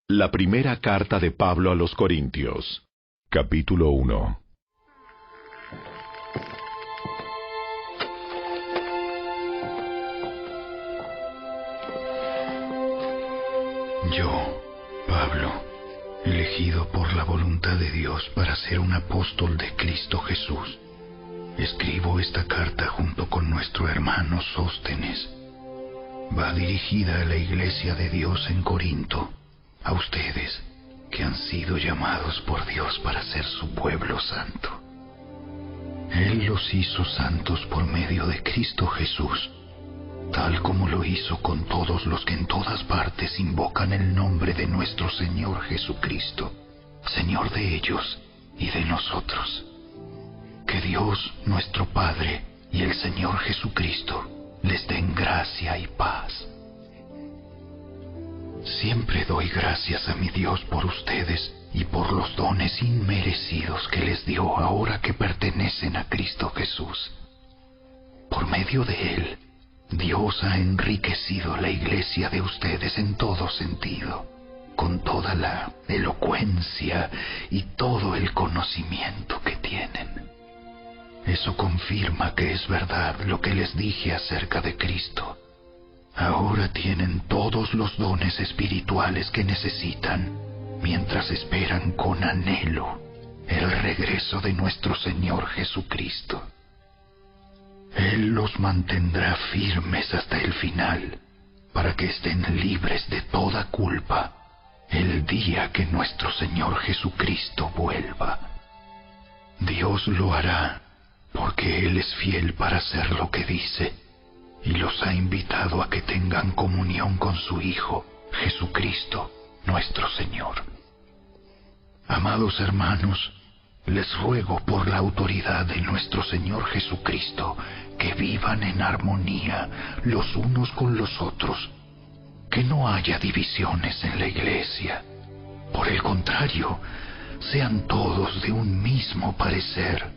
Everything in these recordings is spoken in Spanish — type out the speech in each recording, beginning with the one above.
La primera carta de Pablo a los Corintios, capítulo 1. Yo, Pablo, elegido por la voluntad de Dios para ser un apóstol de Cristo Jesús, escribo esta carta junto con nuestro hermano Sóstenes. Va dirigida a la iglesia de Dios en Corinto, a ustedes que han sido llamados por Dios para ser su pueblo santo. Él los hizo santos por medio de Cristo Jesús, tal como lo hizo con todos los que en todas partes invocan el nombre de nuestro Señor Jesucristo, Señor de ellos y de nosotros. Que Dios, nuestro Padre, y el Señor Jesucristo les den gracia y paz. Siempre doy gracias a mi Dios por ustedes y por los dones inmerecidos que les dio ahora que pertenecen a Cristo Jesús. Por medio de Él, Dios ha enriquecido la iglesia de ustedes en todo sentido, con toda la elocuencia y todo el conocimiento que tienen. Eso confirma que es verdad lo que les dije acerca de Cristo. Ahora tienen todos los dones espirituales que necesitan, mientras esperan con anhelo el regreso de nuestro Señor Jesucristo. Él los mantendrá firmes hasta el final, para que estén libres de toda culpa el día que nuestro Señor Jesucristo vuelva. Dios lo hará, porque Él es fiel para hacer lo que dice, y los ha invitado a que tengan comunión con su Hijo, Jesucristo, nuestro Señor. Amados hermanos, les ruego por la autoridad de nuestro Señor Jesucristo que vivan en armonía los unos con los otros, que no haya divisiones en la iglesia. Por el contrario, sean todos de un mismo parecer,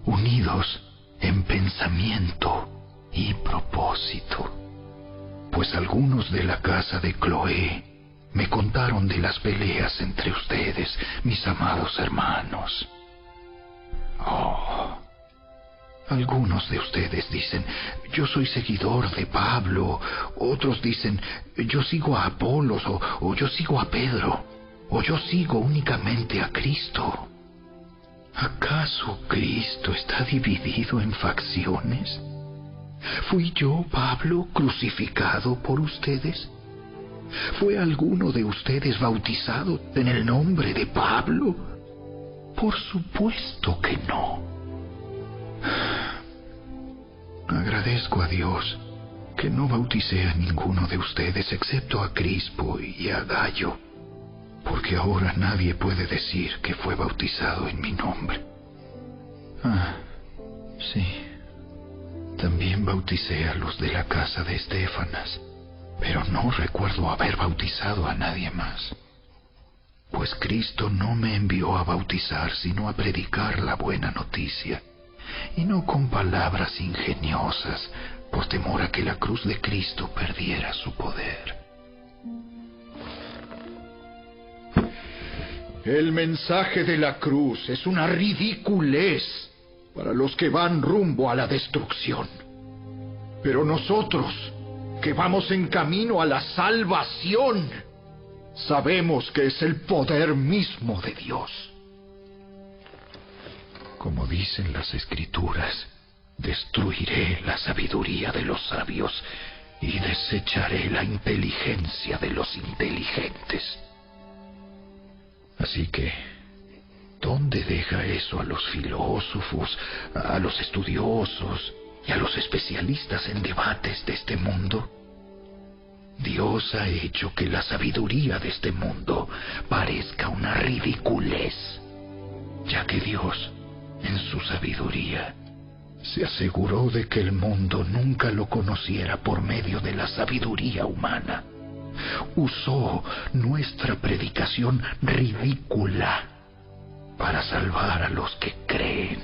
unidos en pensamiento y propósito. Pues algunos de la casa de Cloé me contaron de las peleas entre ustedes, mis amados hermanos. Algunos de ustedes dicen, yo soy seguidor de Pablo. Otros dicen, yo sigo a Apolos, o yo sigo a Pedro, o yo sigo únicamente a Cristo. ¿Acaso Cristo está dividido en facciones? ¿Fui yo, Pablo, crucificado por ustedes? ¿Fue alguno de ustedes bautizado en el nombre de Pablo? Por supuesto que no. Agradezco a Dios que no bauticé a ninguno de ustedes excepto a Crispo y a Gayo, porque ahora nadie puede decir que fue bautizado en mi nombre. Sí, también bauticé a los de la casa de Estéfanas, pero no recuerdo haber bautizado a nadie más. Pues Cristo no me envió a bautizar, sino a predicar la buena noticia, y no con palabras ingeniosas, por temor a que la cruz de Cristo perdiera su poder. El mensaje de la cruz es una ridiculez para los que van rumbo a la destrucción. Pero nosotros, que vamos en camino a la salvación, sabemos que es el poder mismo de Dios. Como dicen las Escrituras, destruiré la sabiduría de los sabios y desecharé la inteligencia de los inteligentes. Así que, ¿dónde deja eso a los filósofos, a los estudiosos y a los especialistas en debates de este mundo? Dios ha hecho que la sabiduría de este mundo parezca una ridiculez, ya que Dios, en su sabiduría, se aseguró de que el mundo nunca lo conociera por medio de la sabiduría humana. Usó nuestra predicación ridícula para salvar a los que creen.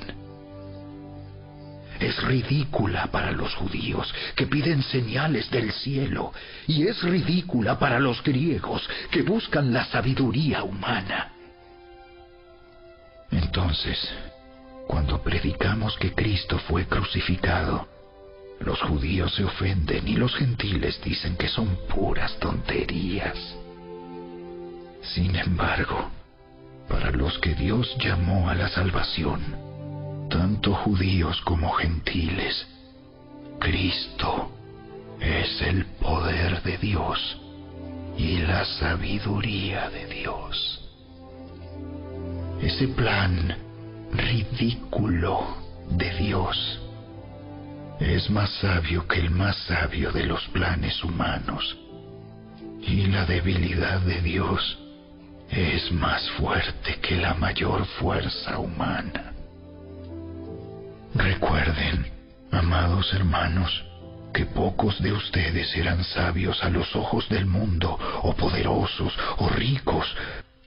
es ridícula para los judíos, que piden señales del cielo, y es ridícula para los griegos, que buscan la sabiduría humana. Entonces, cuando predicamos que Cristo fue crucificado, los judíos se ofenden y los gentiles dicen que son puras tonterías. Sin embargo, para los que Dios llamó a la salvación, tanto judíos como gentiles, Cristo es el poder de Dios y la sabiduría de Dios. Ese plan ridículo de Dios es más sabio que el más sabio de los planes humanos, y la debilidad de Dios es más fuerte que la mayor fuerza humana. Recuerden, amados hermanos, que pocos de ustedes eran sabios a los ojos del mundo, o poderosos, o ricos,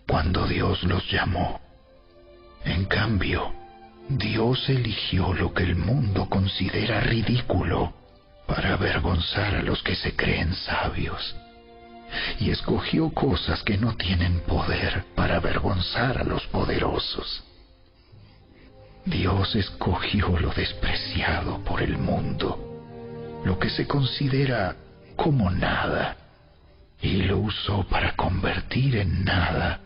cuando Dios los llamó. En cambio, Dios eligió lo que el mundo considera ridículo para avergonzar a los que se creen sabios, y escogió cosas que no tienen poder para avergonzar a los poderosos. Dios escogió lo despreciado por el mundo, lo que se considera como nada, y lo usó para convertir en nada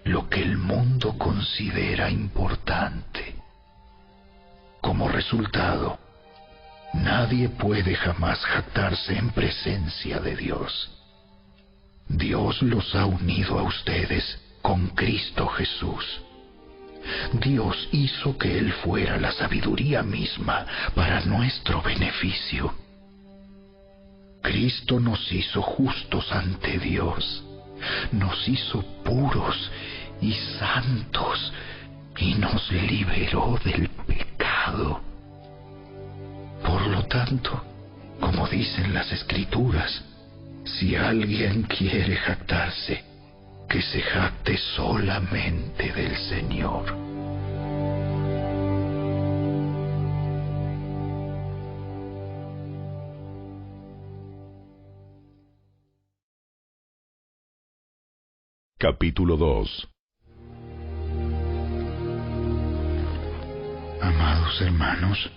lo que el mundo considera importante. Como resultado, nadie puede jamás jactarse en presencia de Dios. Dios los ha unido a ustedes con Cristo Jesús. Dios hizo que Él fuera la sabiduría misma para nuestro beneficio. Cristo nos hizo justos ante Dios, nos hizo puros y santos, y nos liberó del pecado. Por lo tanto, como dicen las Escrituras, si alguien quiere jactarse, que se jacte solamente del Señor. Capítulo 2. Amados hermanos,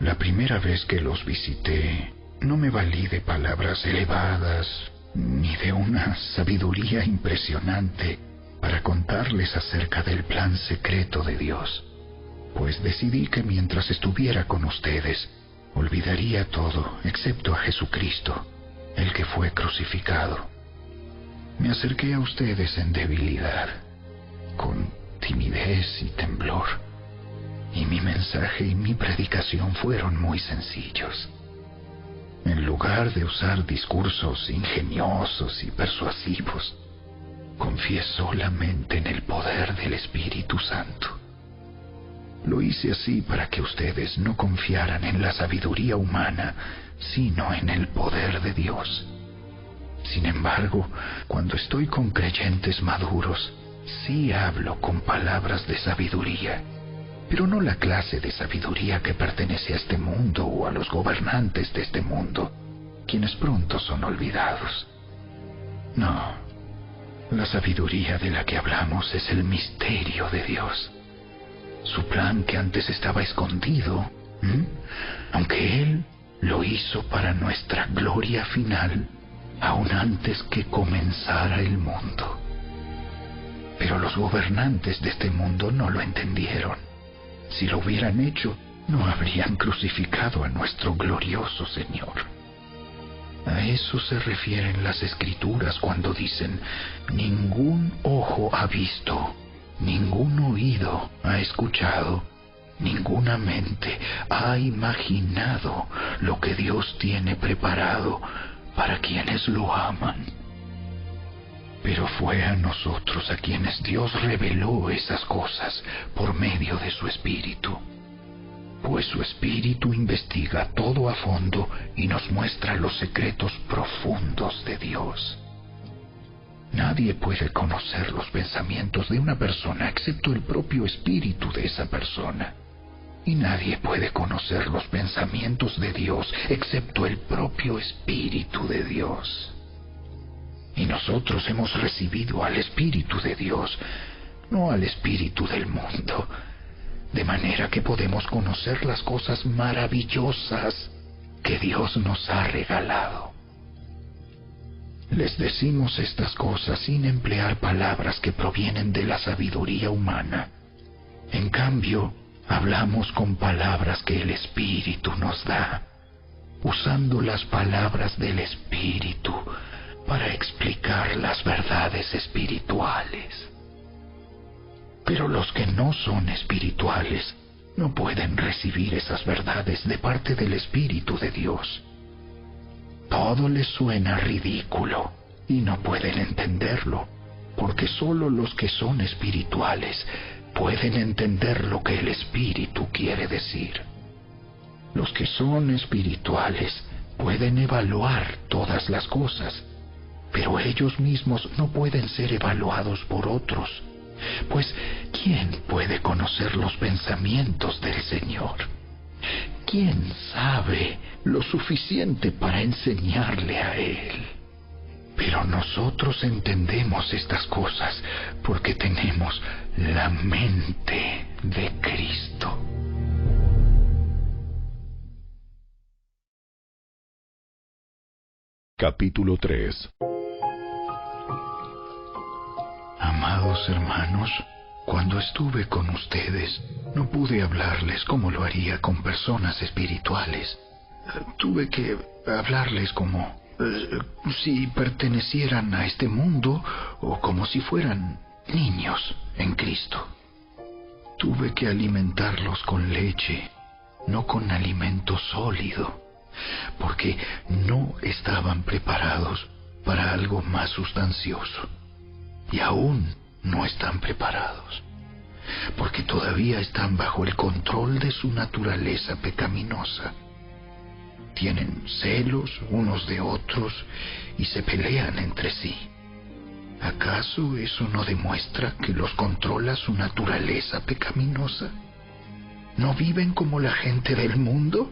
la primera vez que los visité, no me valí de palabras elevadas ni de una sabiduría impresionante para contarles acerca del plan secreto de Dios, pues decidí que mientras estuviera con ustedes, olvidaría todo excepto a Jesucristo, el que fue crucificado. Me acerqué a ustedes en debilidad, con timidez y temblor, y mi mensaje y mi predicación fueron muy sencillos. En lugar de usar discursos ingeniosos y persuasivos, confié solamente en el poder del Espíritu Santo. Lo hice así para que ustedes no confiaran en la sabiduría humana, sino en el poder de Dios. Sin embargo, cuando estoy con creyentes maduros, sí hablo con palabras de sabiduría, pero no la clase de sabiduría que pertenece a este mundo o a los gobernantes de este mundo, quienes pronto son olvidados. No, la sabiduría de la que hablamos es el misterio de Dios, su plan que antes estaba escondido, aunque Él lo hizo para nuestra gloria final, aún antes que comenzara el mundo. Pero los gobernantes de este mundo no lo entendieron. Si lo hubieran hecho, no habrían crucificado a nuestro glorioso Señor. A eso se refieren las Escrituras cuando dicen: ningún ojo ha visto, ningún oído ha escuchado, ninguna mente ha imaginado lo que Dios tiene preparado para quienes lo aman. Pero fue a nosotros a quienes Dios reveló esas cosas por medio de su Espíritu, pues su Espíritu investiga todo a fondo y nos muestra los secretos profundos de Dios. Nadie puede conocer los pensamientos de una persona excepto el propio Espíritu de esa persona. Y nadie puede conocer los pensamientos de Dios excepto el propio Espíritu de Dios. Y nosotros hemos recibido al Espíritu de Dios, no al espíritu del mundo, de manera que podemos conocer las cosas maravillosas que Dios nos ha regalado. Les decimos estas cosas sin emplear palabras que provienen de la sabiduría humana. En cambio, hablamos con palabras que el Espíritu nos da, usando las palabras del Espíritu para explicar las verdades espirituales. Pero los que no son espirituales no pueden recibir esas verdades de parte del Espíritu de Dios. Todo les suena ridículo y no pueden entenderlo, porque solo los que son espirituales pueden entender lo que el Espíritu quiere decir. Los que son espirituales pueden evaluar todas las cosas, pero ellos mismos no pueden ser evaluados por otros, pues ¿quién puede conocer los pensamientos del Señor? ¿Quién sabe lo suficiente para enseñarle a Él? Pero nosotros entendemos estas cosas porque tenemos la mente de Cristo. Capítulo 3. Amados hermanos, cuando estuve con ustedes, no pude hablarles como lo haría con personas espirituales. Tuve que hablarles como si pertenecieran a este mundo o como si fueran niños en Cristo. Tuve que alimentarlos con leche, no con alimento sólido, porque no estaban preparados para algo más sustancioso. Y aún no están preparados, porque todavía están bajo el control de su naturaleza pecaminosa. Tienen celos unos de otros y se pelean entre sí. ¿Acaso eso no demuestra que los controla su naturaleza pecaminosa? ¿No viven como la gente del mundo?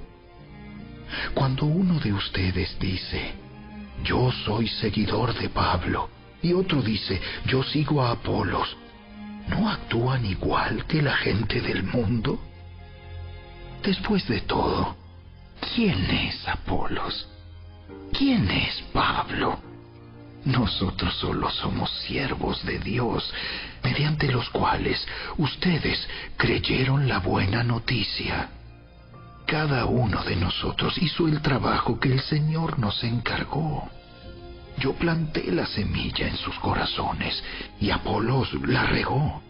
Cuando uno de ustedes dice, yo soy seguidor de Pablo, y otro dice, yo sigo a Apolos, ¿no actúan igual que la gente del mundo? Después de todo, ¿quién es Apolos? ¿Quién es Pablo? Nosotros solo somos siervos de Dios, mediante los cuales ustedes creyeron la buena noticia. Cada uno de nosotros hizo el trabajo que el Señor nos encargó. Yo planté la semilla en sus corazones y Apolos la regó,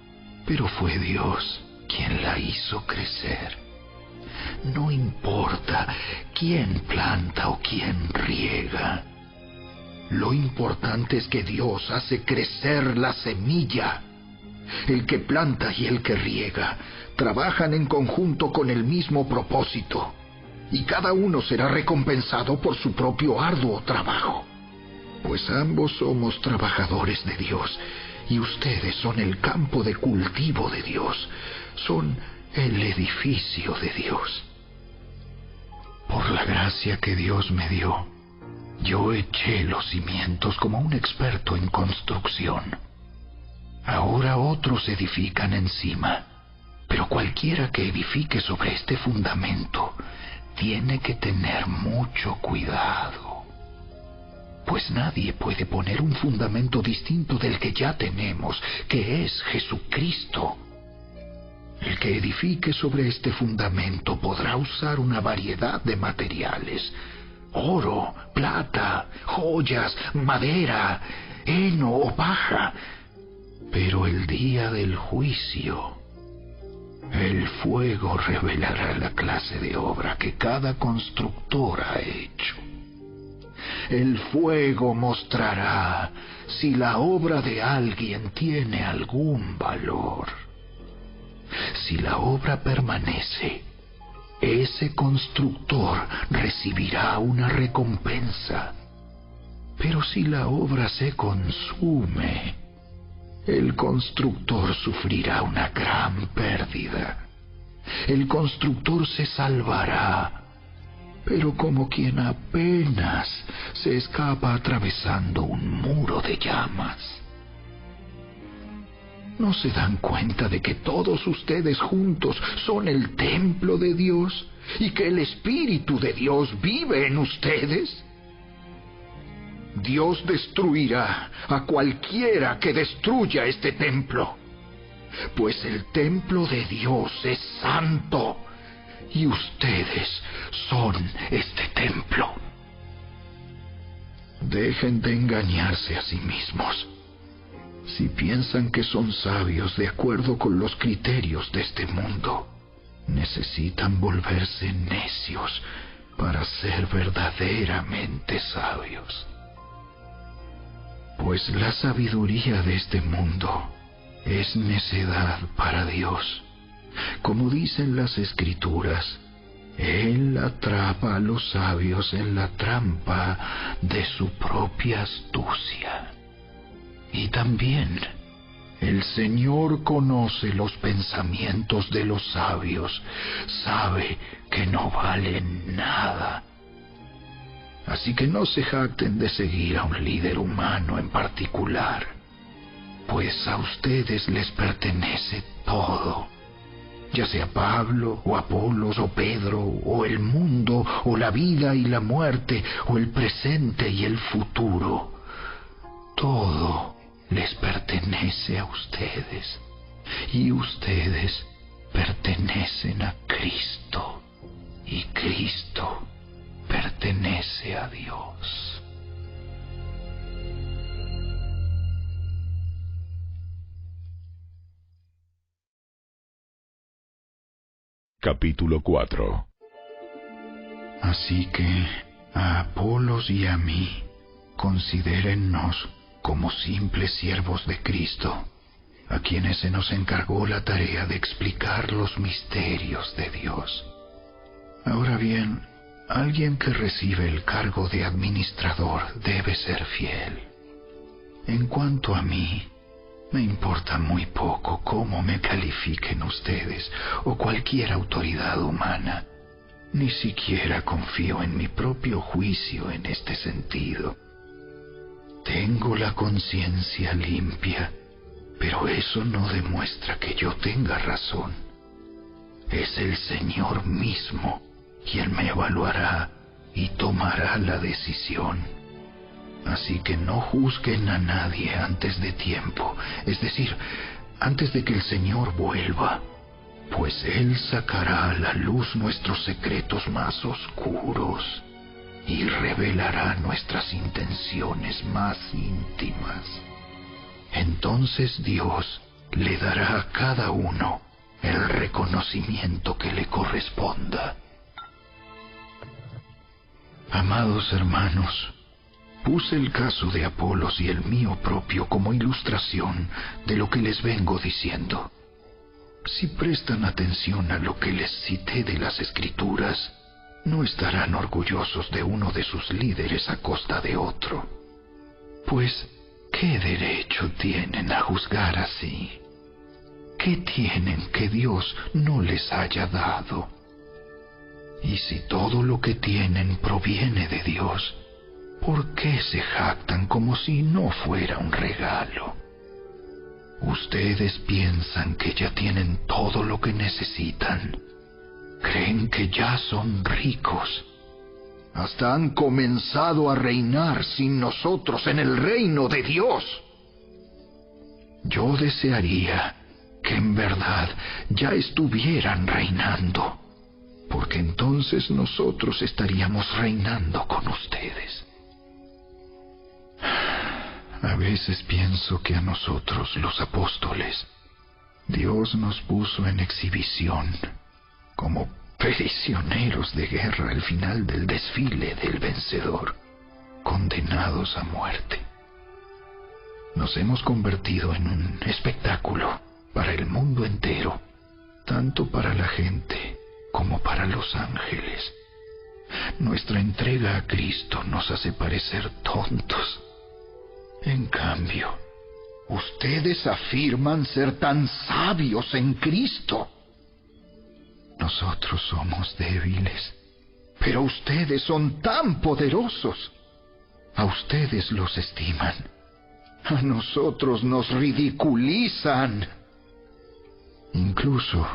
pero fue Dios quien la hizo crecer. No importa quién planta o quién riega. Lo importante es que Dios hace crecer la semilla. El que planta y el que riega trabajan en conjunto con el mismo propósito, y cada uno será recompensado por su propio arduo trabajo. Pues ambos somos trabajadores de Dios, y ustedes son el campo de cultivo de Dios, son el edificio de Dios. Por la gracia que Dios me dio, yo eché los cimientos como un experto en construcción. Ahora otros edifican encima, pero cualquiera que edifique sobre este fundamento tiene que tener mucho cuidado. Pues nadie puede poner un fundamento distinto del que ya tenemos, que es Jesucristo. El que edifique sobre este fundamento podrá usar una variedad de materiales: oro, plata, joyas, madera, heno o paja. Pero el día del juicio, el fuego revelará la clase de obra que cada constructor ha hecho. El fuego mostrará si la obra de alguien tiene algún valor. Si la obra permanece, ese constructor recibirá una recompensa. Pero si la obra se consume, el constructor sufrirá una gran pérdida. El constructor se salvará, pero como quien apenas se escapa atravesando un muro de llamas. ¿No se dan cuenta de que todos ustedes juntos son el templo de Dios y que el Espíritu de Dios vive en ustedes? Dios destruirá a cualquiera que destruya este templo, pues el templo de Dios es santo y ustedes son este templo. Dejen de engañarse a sí mismos. Si piensan que son sabios de acuerdo con los criterios de este mundo, necesitan volverse necios para ser verdaderamente sabios. Pues la sabiduría de este mundo es necedad para Dios. Como dicen las Escrituras, Él atrapa a los sabios en la trampa de su propia astucia. Y también el Señor conoce los pensamientos de los sabios, sabe que no valen nada. Así que no se jacten de seguir a un líder humano en particular, pues a ustedes les pertenece todo, ya sea Pablo, o Apolos, o Pedro, o el mundo, o la vida y la muerte, o el presente y el futuro. Todo les pertenece a ustedes, y ustedes pertenecen a Cristo, y Cristo pertenece a Dios. Capítulo 4. Así que a Apolos y a mí, considérennos como simples siervos de Cristo, a quienes se nos encargó la tarea de explicar los misterios de Dios. Ahora bien, alguien que recibe el cargo de administrador debe ser fiel. En cuanto a mí, me importa muy poco cómo me califiquen ustedes o cualquier autoridad humana. Ni siquiera confío en mi propio juicio en este sentido. Tengo la conciencia limpia, pero eso no demuestra que yo tenga razón. Es el Señor mismo quien me evaluará y tomará la decisión. Así que no juzguen a nadie antes de tiempo, es decir, antes de que el Señor vuelva, pues Él sacará a la luz nuestros secretos más oscuros y revelará nuestras intenciones más íntimas. Entonces Dios le dará a cada uno el reconocimiento que le corresponda. Amados hermanos, puse el caso de Apolos y el mío propio como ilustración de lo que les vengo diciendo. Si prestan atención a lo que les cité de las Escrituras, no estarán orgullosos de uno de sus líderes a costa de otro. Pues, ¿qué derecho tienen a juzgar así? ¿Qué tienen que Dios no les haya dado? Y si todo lo que tienen proviene de Dios, ¿por qué se jactan como si no fuera un regalo? Ustedes piensan que ya tienen todo lo que necesitan. Creen que ya son ricos. Hasta han comenzado a reinar sin nosotros en el reino de Dios. Yo desearía que en verdad ya estuvieran reinando, porque entonces nosotros estaríamos reinando con ustedes. A veces pienso que a nosotros, los apóstoles, Dios nos puso en exhibición como prisioneros de guerra al final del desfile del vencedor, condenados a muerte. Nos hemos convertido en un espectáculo para el mundo entero, tanto para la gente como para los ángeles. Nuestra entrega a Cristo nos hace parecer tontos. En cambio, ustedes afirman ser tan sabios en Cristo. nosotros somos débiles. Pero ustedes son tan poderosos. A ustedes los estiman. A nosotros nos ridiculizan. Incluso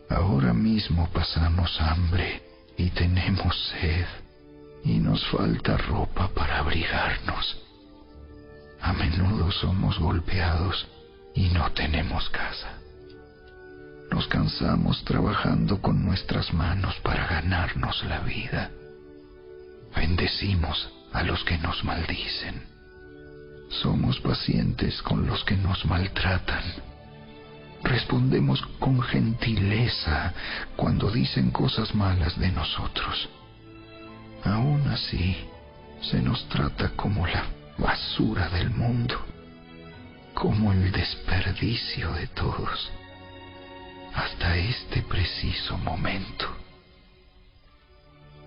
ahora mismo pasamos hambre y tenemos sed, y nos falta ropa para abrigarnos. A menudo somos golpeados y no tenemos casa. Nos cansamos trabajando con nuestras manos para ganarnos la vida. Bendecimos a los que nos maldicen. Somos pacientes con los que nos maltratan. Respondemos con gentileza cuando dicen cosas malas de nosotros. Aún así, se nos trata como la basura del mundo, como el desperdicio de todos, hasta este preciso momento.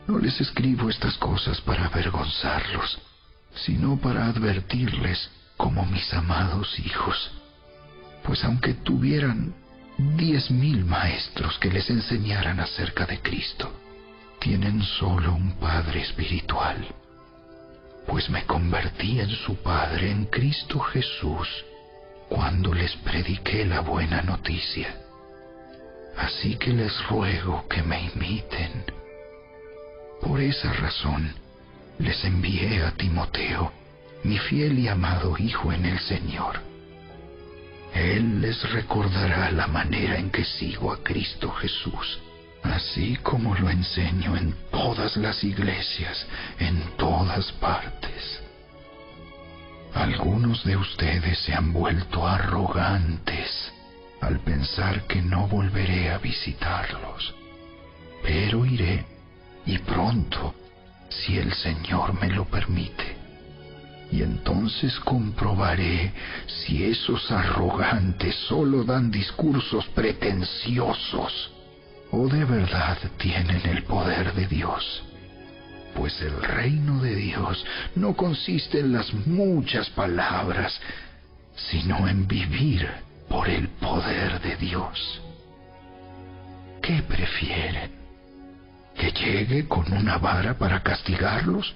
No les escribo estas cosas para avergonzarlos, sino para advertirles como mis amados hijos. Pues aunque tuvieran 10,000 maestros que les enseñaran acerca de Cristo, tienen solo un Padre espiritual. Pues me convertí en su Padre en Cristo Jesús cuando les prediqué la buena noticia. Así que les ruego que me imiten. Por esa razón, les envié a Timoteo, mi fiel y amado hijo en el Señor. Él les recordará la manera en que sigo a Cristo Jesús, así como lo enseño en todas las iglesias, en todas partes. Algunos de ustedes se han vuelto arrogantes al pensar que no volveré a visitarlos, pero iré, y pronto, si el Señor me lo permite. Y entonces comprobaré si esos arrogantes solo dan discursos pretenciosos o de verdad tienen el poder de Dios. Pues el reino de Dios no consiste en las muchas palabras, sino en vivir por el poder de Dios. ¿Qué prefieren? ¿Que llegue con una vara para castigarlos?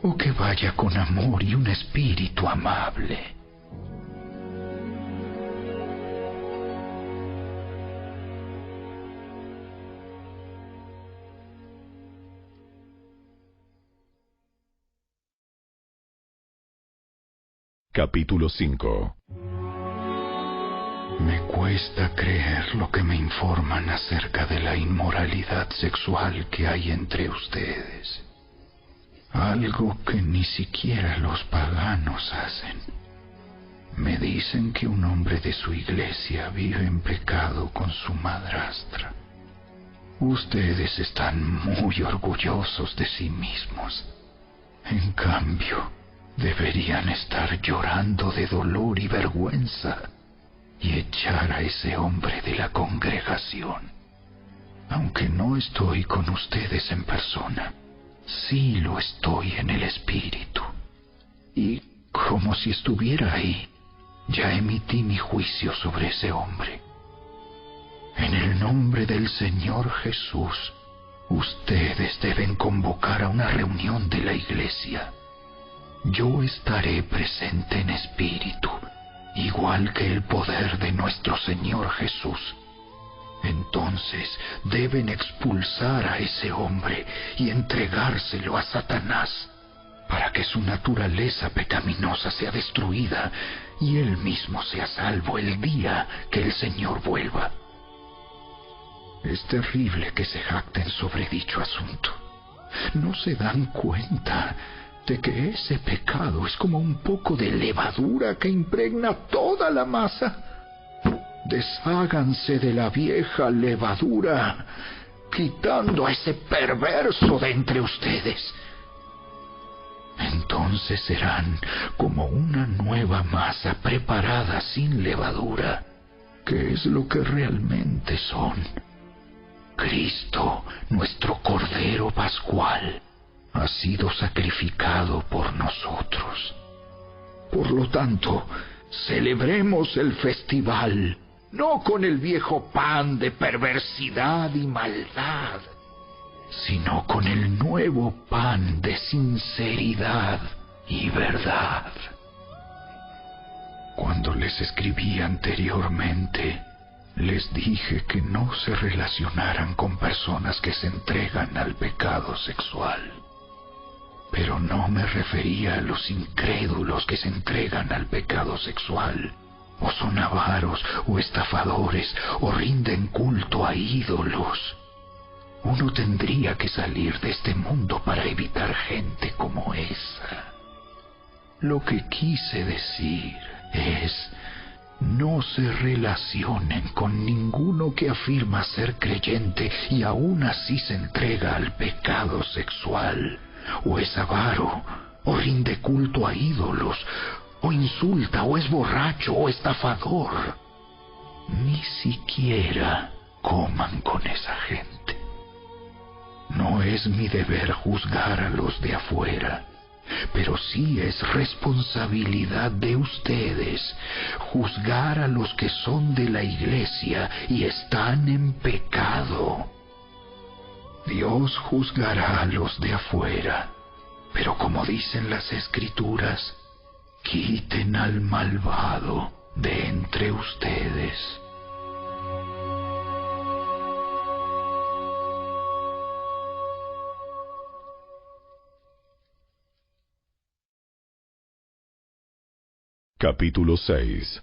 ¿O que vaya con amor y un espíritu amable? Capítulo 5. Me cuesta creer lo que me informan acerca de la inmoralidad sexual que hay entre ustedes. Algo que ni siquiera los paganos hacen. Me dicen que un hombre de su iglesia vive en pecado con su madrastra. Ustedes están muy orgullosos de sí mismos. En cambio, deberían estar llorando de dolor y vergüenza y echar a ese hombre de la congregación. Aunque no estoy con ustedes en persona, sí lo estoy en el espíritu. Y como si estuviera ahí, ya emití mi juicio sobre ese hombre. En el nombre del Señor Jesús, ustedes deben convocar a una reunión de la iglesia. Yo estaré presente en espíritu, igual que el poder de nuestro Señor Jesús. Entonces deben expulsar a ese hombre y entregárselo a Satanás, para que su naturaleza pecaminosa sea destruida y él mismo sea salvo el día que el Señor vuelva. Es terrible que se jacten sobre dicho asunto. ¿No se dan cuenta de que ese pecado es como un poco de levadura que impregna toda la masa? Desháganse de la vieja levadura, quitando a ese perverso de entre ustedes. Entonces serán como una nueva masa preparada sin levadura, que es lo que realmente son. Cristo, nuestro Cordero Pascual, ha sido sacrificado por nosotros. Por lo tanto, celebremos el festival no con el viejo pan de perversidad y maldad, sino con el nuevo pan de sinceridad y verdad. Cuando les escribí anteriormente, les dije que no se relacionaran con personas que se entregan al pecado sexual. Pero no me refería a los incrédulos que se entregan al pecado sexual, o son avaros, o estafadores, o rinden culto a ídolos. Uno tendría que salir de este mundo para evitar gente como esa. Lo que quise decir es: no se relacionen con ninguno que afirma ser creyente y aún así se entrega al pecado sexual, o es avaro, o rinde culto a ídolos, o insulta, o es borracho, o estafador. Ni siquiera coman con esa gente. No es mi deber juzgar a los de afuera, pero sí es responsabilidad de ustedes juzgar a los que son de la iglesia y están en pecado. Dios juzgará a los de afuera, pero como dicen las Escrituras, quiten al malvado de entre ustedes. Capítulo 6.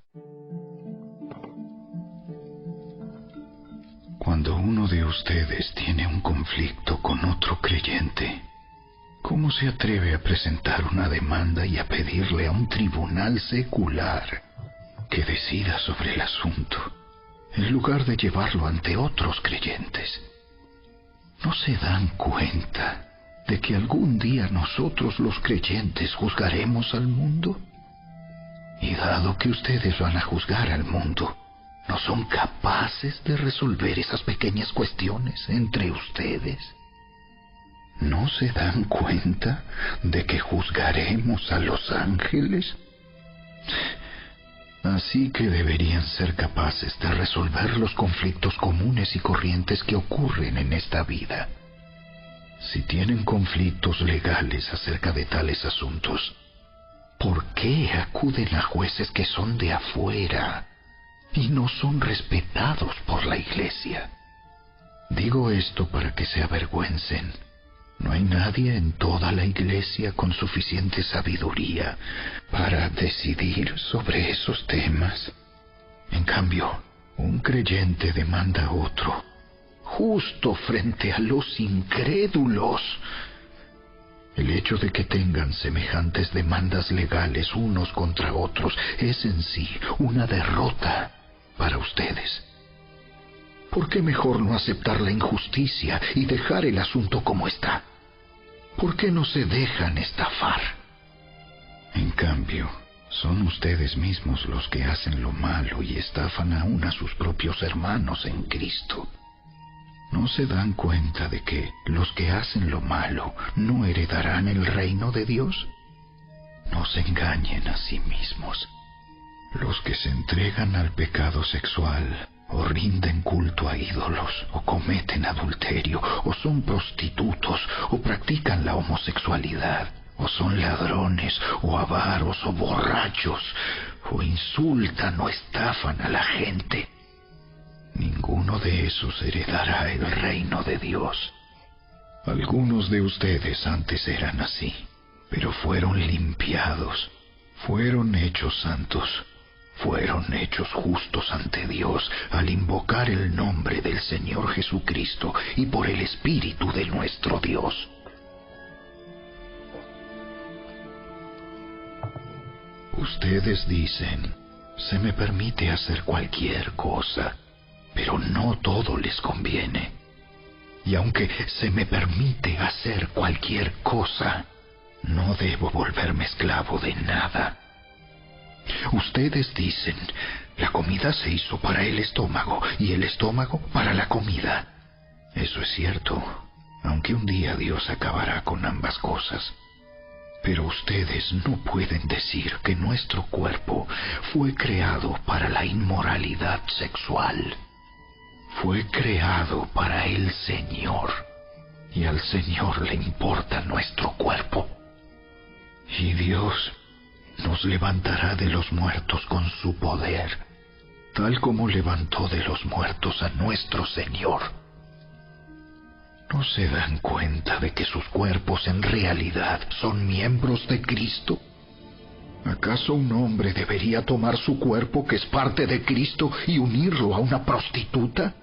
Cuando uno de ustedes tiene un conflicto con otro creyente, ¿cómo se atreve a presentar una demanda y a pedirle a un tribunal secular que decida sobre el asunto, en lugar de llevarlo ante otros creyentes? ¿No se dan cuenta de que algún día nosotros los creyentes juzgaremos al mundo? Y dado que ustedes van a juzgar al mundo, ¿no son capaces de resolver esas pequeñas cuestiones entre ustedes? ¿No se dan cuenta de que juzgaremos a los ángeles? Así que deberían ser capaces de resolver los conflictos comunes y corrientes que ocurren en esta vida. Si tienen conflictos legales acerca de tales asuntos, ¿por qué acuden a jueces que son de afuera y no son respetados por la iglesia? Digo esto para que se avergüencen. No hay nadie en toda la iglesia con suficiente sabiduría para decidir sobre esos temas. En cambio, un creyente demanda a otro, justo frente a los incrédulos. El hecho de que tengan semejantes demandas legales unos contra otros es en sí una derrota para ustedes. ¿Por qué mejor no aceptar la injusticia y dejar el asunto como está? ¿Por qué no se dejan estafar? En cambio, son ustedes mismos los que hacen lo malo y estafan aún a sus propios hermanos en Cristo. ¿No se dan cuenta de que los que hacen lo malo no heredarán el reino de Dios? No se engañen a sí mismos. Los que se entregan al pecado sexual, o rinden culto a ídolos, o cometen adulterio, o son prostitutos, o practican la homosexualidad, o son ladrones, o avaros, o borrachos, o insultan o estafan a la gente, ninguno de esos heredará el reino de Dios. Algunos de ustedes antes eran así, pero fueron limpiados, fueron hechos santos, fueron hechos justos ante Dios al invocar el nombre del Señor Jesucristo y por el Espíritu de nuestro Dios. Ustedes dicen, se me permite hacer cualquier cosa, pero no todo les conviene. Y aunque se me permite hacer cualquier cosa, no debo volverme esclavo de nada. Ustedes dicen, la comida se hizo para el estómago y el estómago para la comida. Eso es cierto, aunque un día Dios acabará con ambas cosas. Pero ustedes no pueden decir que nuestro cuerpo fue creado para la inmoralidad sexual. Fue creado para el Señor, y al Señor le importa nuestro cuerpo. Y Dios nos levantará de los muertos con su poder, tal como levantó de los muertos a nuestro Señor. ¿No se dan cuenta de que sus cuerpos en realidad son miembros de Cristo? ¿Acaso un hombre debería tomar su cuerpo, que es parte de Cristo, y unirlo a una prostituta?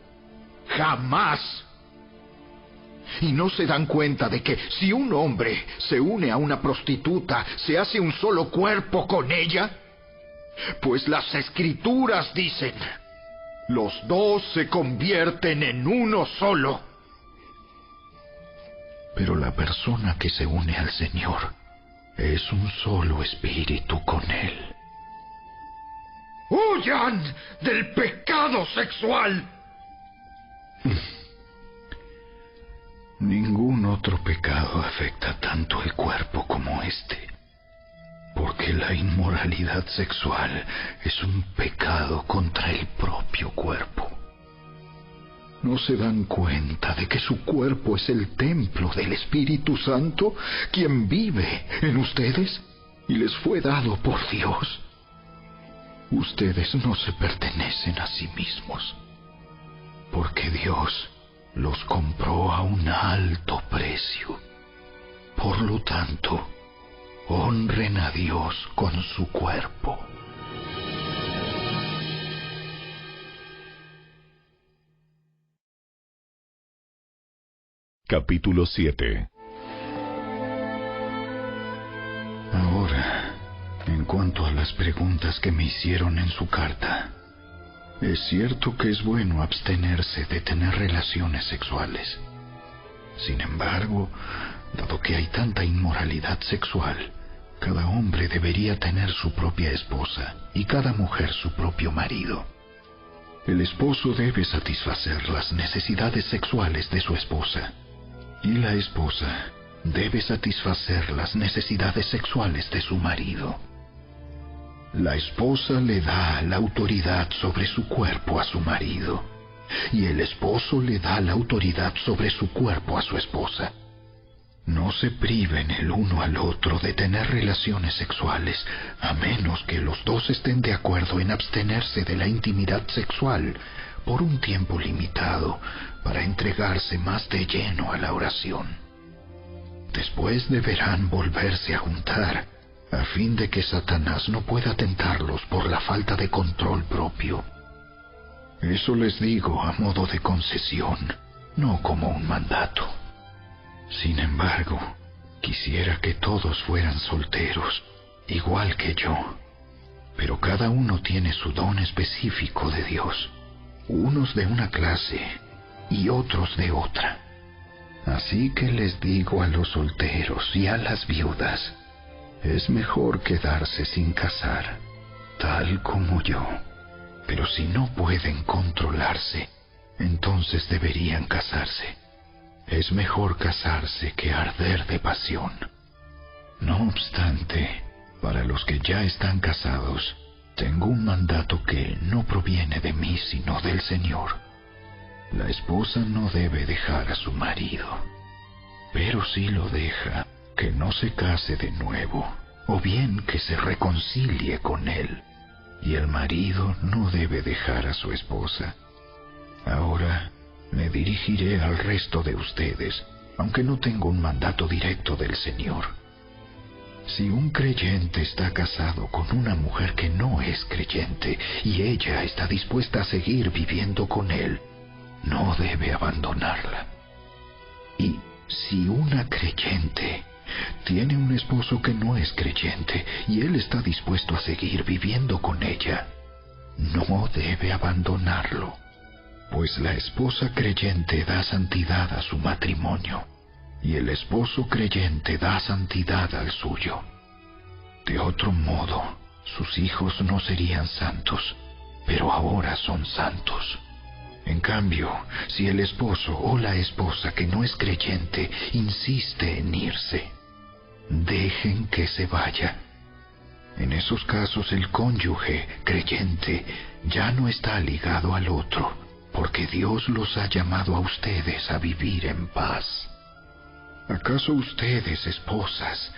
¡Jamás! ¿Y no se dan cuenta de que si un hombre se une a una prostituta, se hace un solo cuerpo con ella? Pues las Escrituras dicen: los dos se convierten en uno solo. Pero la persona que se une al Señor es un solo espíritu con Él. ¡Huyan del pecado sexual! Ningún otro pecado afecta tanto el cuerpo como este, porque la inmoralidad sexual es un pecado contra el propio cuerpo. ¿No se dan cuenta de que su cuerpo es el templo del Espíritu Santo, quien vive en ustedes y les fue dado por Dios? Ustedes no se pertenecen a sí mismos, porque Dios los compró a un alto precio. Por lo tanto, honren a Dios con su cuerpo. Capítulo 7. Ahora, en cuanto a las preguntas que me hicieron en su carta, es cierto que es bueno abstenerse de tener relaciones sexuales. Sin embargo, dado que hay tanta inmoralidad sexual, cada hombre debería tener su propia esposa y cada mujer su propio marido. El esposo debe satisfacer las necesidades sexuales de su esposa, y la esposa debe satisfacer las necesidades sexuales de su marido. La esposa le da la autoridad sobre su cuerpo a su marido, y el esposo le da la autoridad sobre su cuerpo a su esposa. No se priven el uno al otro de tener relaciones sexuales, a menos que los dos estén de acuerdo en abstenerse de la intimidad sexual por un tiempo limitado, para entregarse más de lleno a la oración. Después deberán volverse a juntar, a fin de que Satanás no pueda tentarlos por la falta de control propio. Eso les digo a modo de concesión, no como un mandato. Sin embargo, quisiera que todos fueran solteros, igual que yo. Pero cada uno tiene su don específico de Dios, unos de una clase y otros de otra. Así que les digo a los solteros y a las viudas: es mejor quedarse sin casar, tal como yo. Pero si no pueden controlarse, entonces deberían casarse. Es mejor casarse que arder de pasión. No obstante, para los que ya están casados, tengo un mandato que no proviene de mí, sino del Señor. La esposa no debe dejar a su marido, pero si lo deja, que no se case de nuevo, o bien que se reconcilie con él. Y el marido no debe dejar a su esposa. Ahora me dirigiré al resto de ustedes, aunque no tengo un mandato directo del Señor. Si un creyente está casado con una mujer que no es creyente y ella está dispuesta a seguir viviendo con él, no debe abandonarla. Y si una creyente tiene un esposo que no es creyente y él está dispuesto a seguir viviendo con ella, no debe abandonarlo, pues la esposa creyente da santidad a su matrimonio y el esposo creyente da santidad al suyo. De otro modo, sus hijos no serían santos, pero ahora son santos. En cambio, si el esposo o la esposa que no es creyente insiste en irse, dejen que se vaya. En esos casos el cónyuge creyente ya no está ligado al otro, porque Dios los ha llamado a ustedes a vivir en paz. ¿Acaso ustedes, esposas,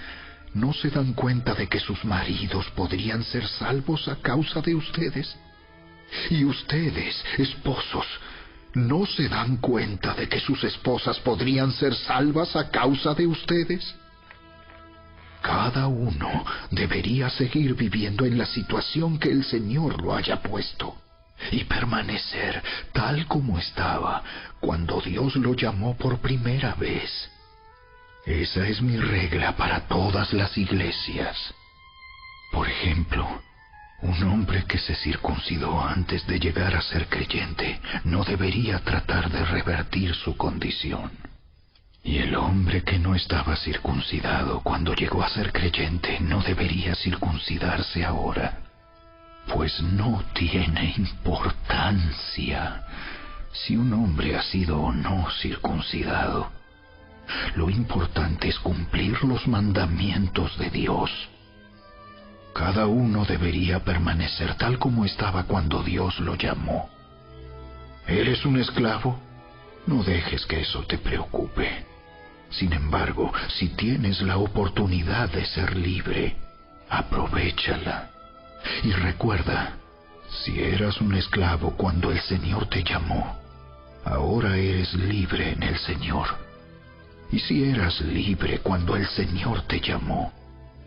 no se dan cuenta de que sus maridos podrían ser salvos a causa de ustedes? Y ustedes, esposos, ¿no se dan cuenta de que sus esposas podrían ser salvas a causa de ustedes? Cada uno debería seguir viviendo en la situación que el Señor lo haya puesto y permanecer tal como estaba cuando Dios lo llamó por primera vez. Esa es mi regla para todas las iglesias. Por ejemplo, un hombre que se circuncidó antes de llegar a ser creyente no debería tratar de revertir su condición. Y el hombre que no estaba circuncidado cuando llegó a ser creyente no debería circuncidarse ahora, pues no tiene importancia si un hombre ha sido o no circuncidado. Lo importante es cumplir los mandamientos de Dios. Cada uno debería permanecer tal como estaba cuando Dios lo llamó. ¿Eres un esclavo? No dejes que eso te preocupe. Sin embargo, si tienes la oportunidad de ser libre, aprovéchala. Y recuerda, si eras un esclavo cuando el Señor te llamó, ahora eres libre en el Señor. Y si eras libre cuando el Señor te llamó,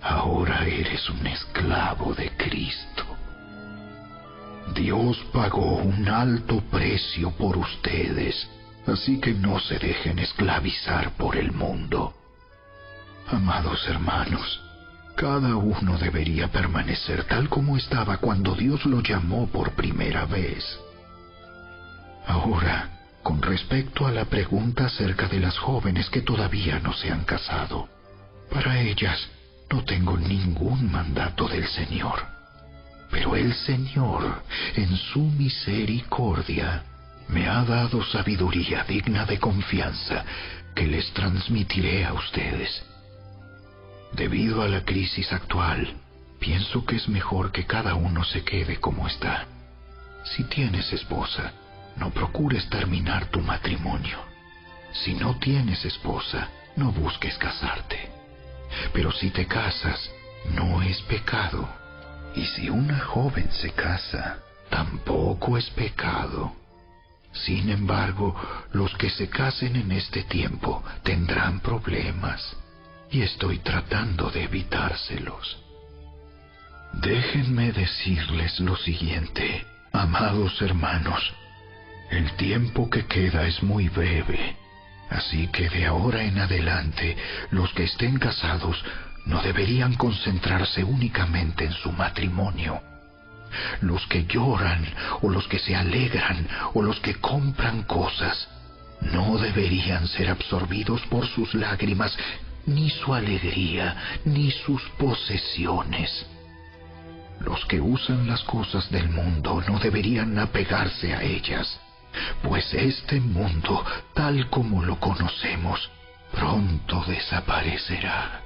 ahora eres un esclavo de Cristo. Dios pagó un alto precio por ustedes, así que no se dejen esclavizar por el mundo. Amados hermanos, cada uno debería permanecer tal como estaba cuando Dios lo llamó por primera vez. Ahora, con respecto a la pregunta acerca de las jóvenes que todavía no se han casado, para ellas no tengo ningún mandato del Señor. Pero el Señor, en su misericordia, me ha dado sabiduría digna de confianza que les transmitiré a ustedes. Debido a la crisis actual, pienso que es mejor que cada uno se quede como está. Si tienes esposa, no procures terminar tu matrimonio. Si no tienes esposa, no busques casarte. Pero si te casas, no es pecado. Y si una joven se casa, tampoco es pecado. Sin embargo, los que se casen en este tiempo tendrán problemas, y estoy tratando de evitárselos. Déjenme decirles lo siguiente, amados hermanos. El tiempo que queda es muy breve, así que de ahora en adelante, los que estén casados no deberían concentrarse únicamente en su matrimonio. Los que lloran, o los que se alegran, o los que compran cosas, no deberían ser absorbidos por sus lágrimas, ni su alegría, ni sus posesiones. Los que usan las cosas del mundo no deberían apegarse a ellas, pues este mundo, tal como lo conocemos, pronto desaparecerá.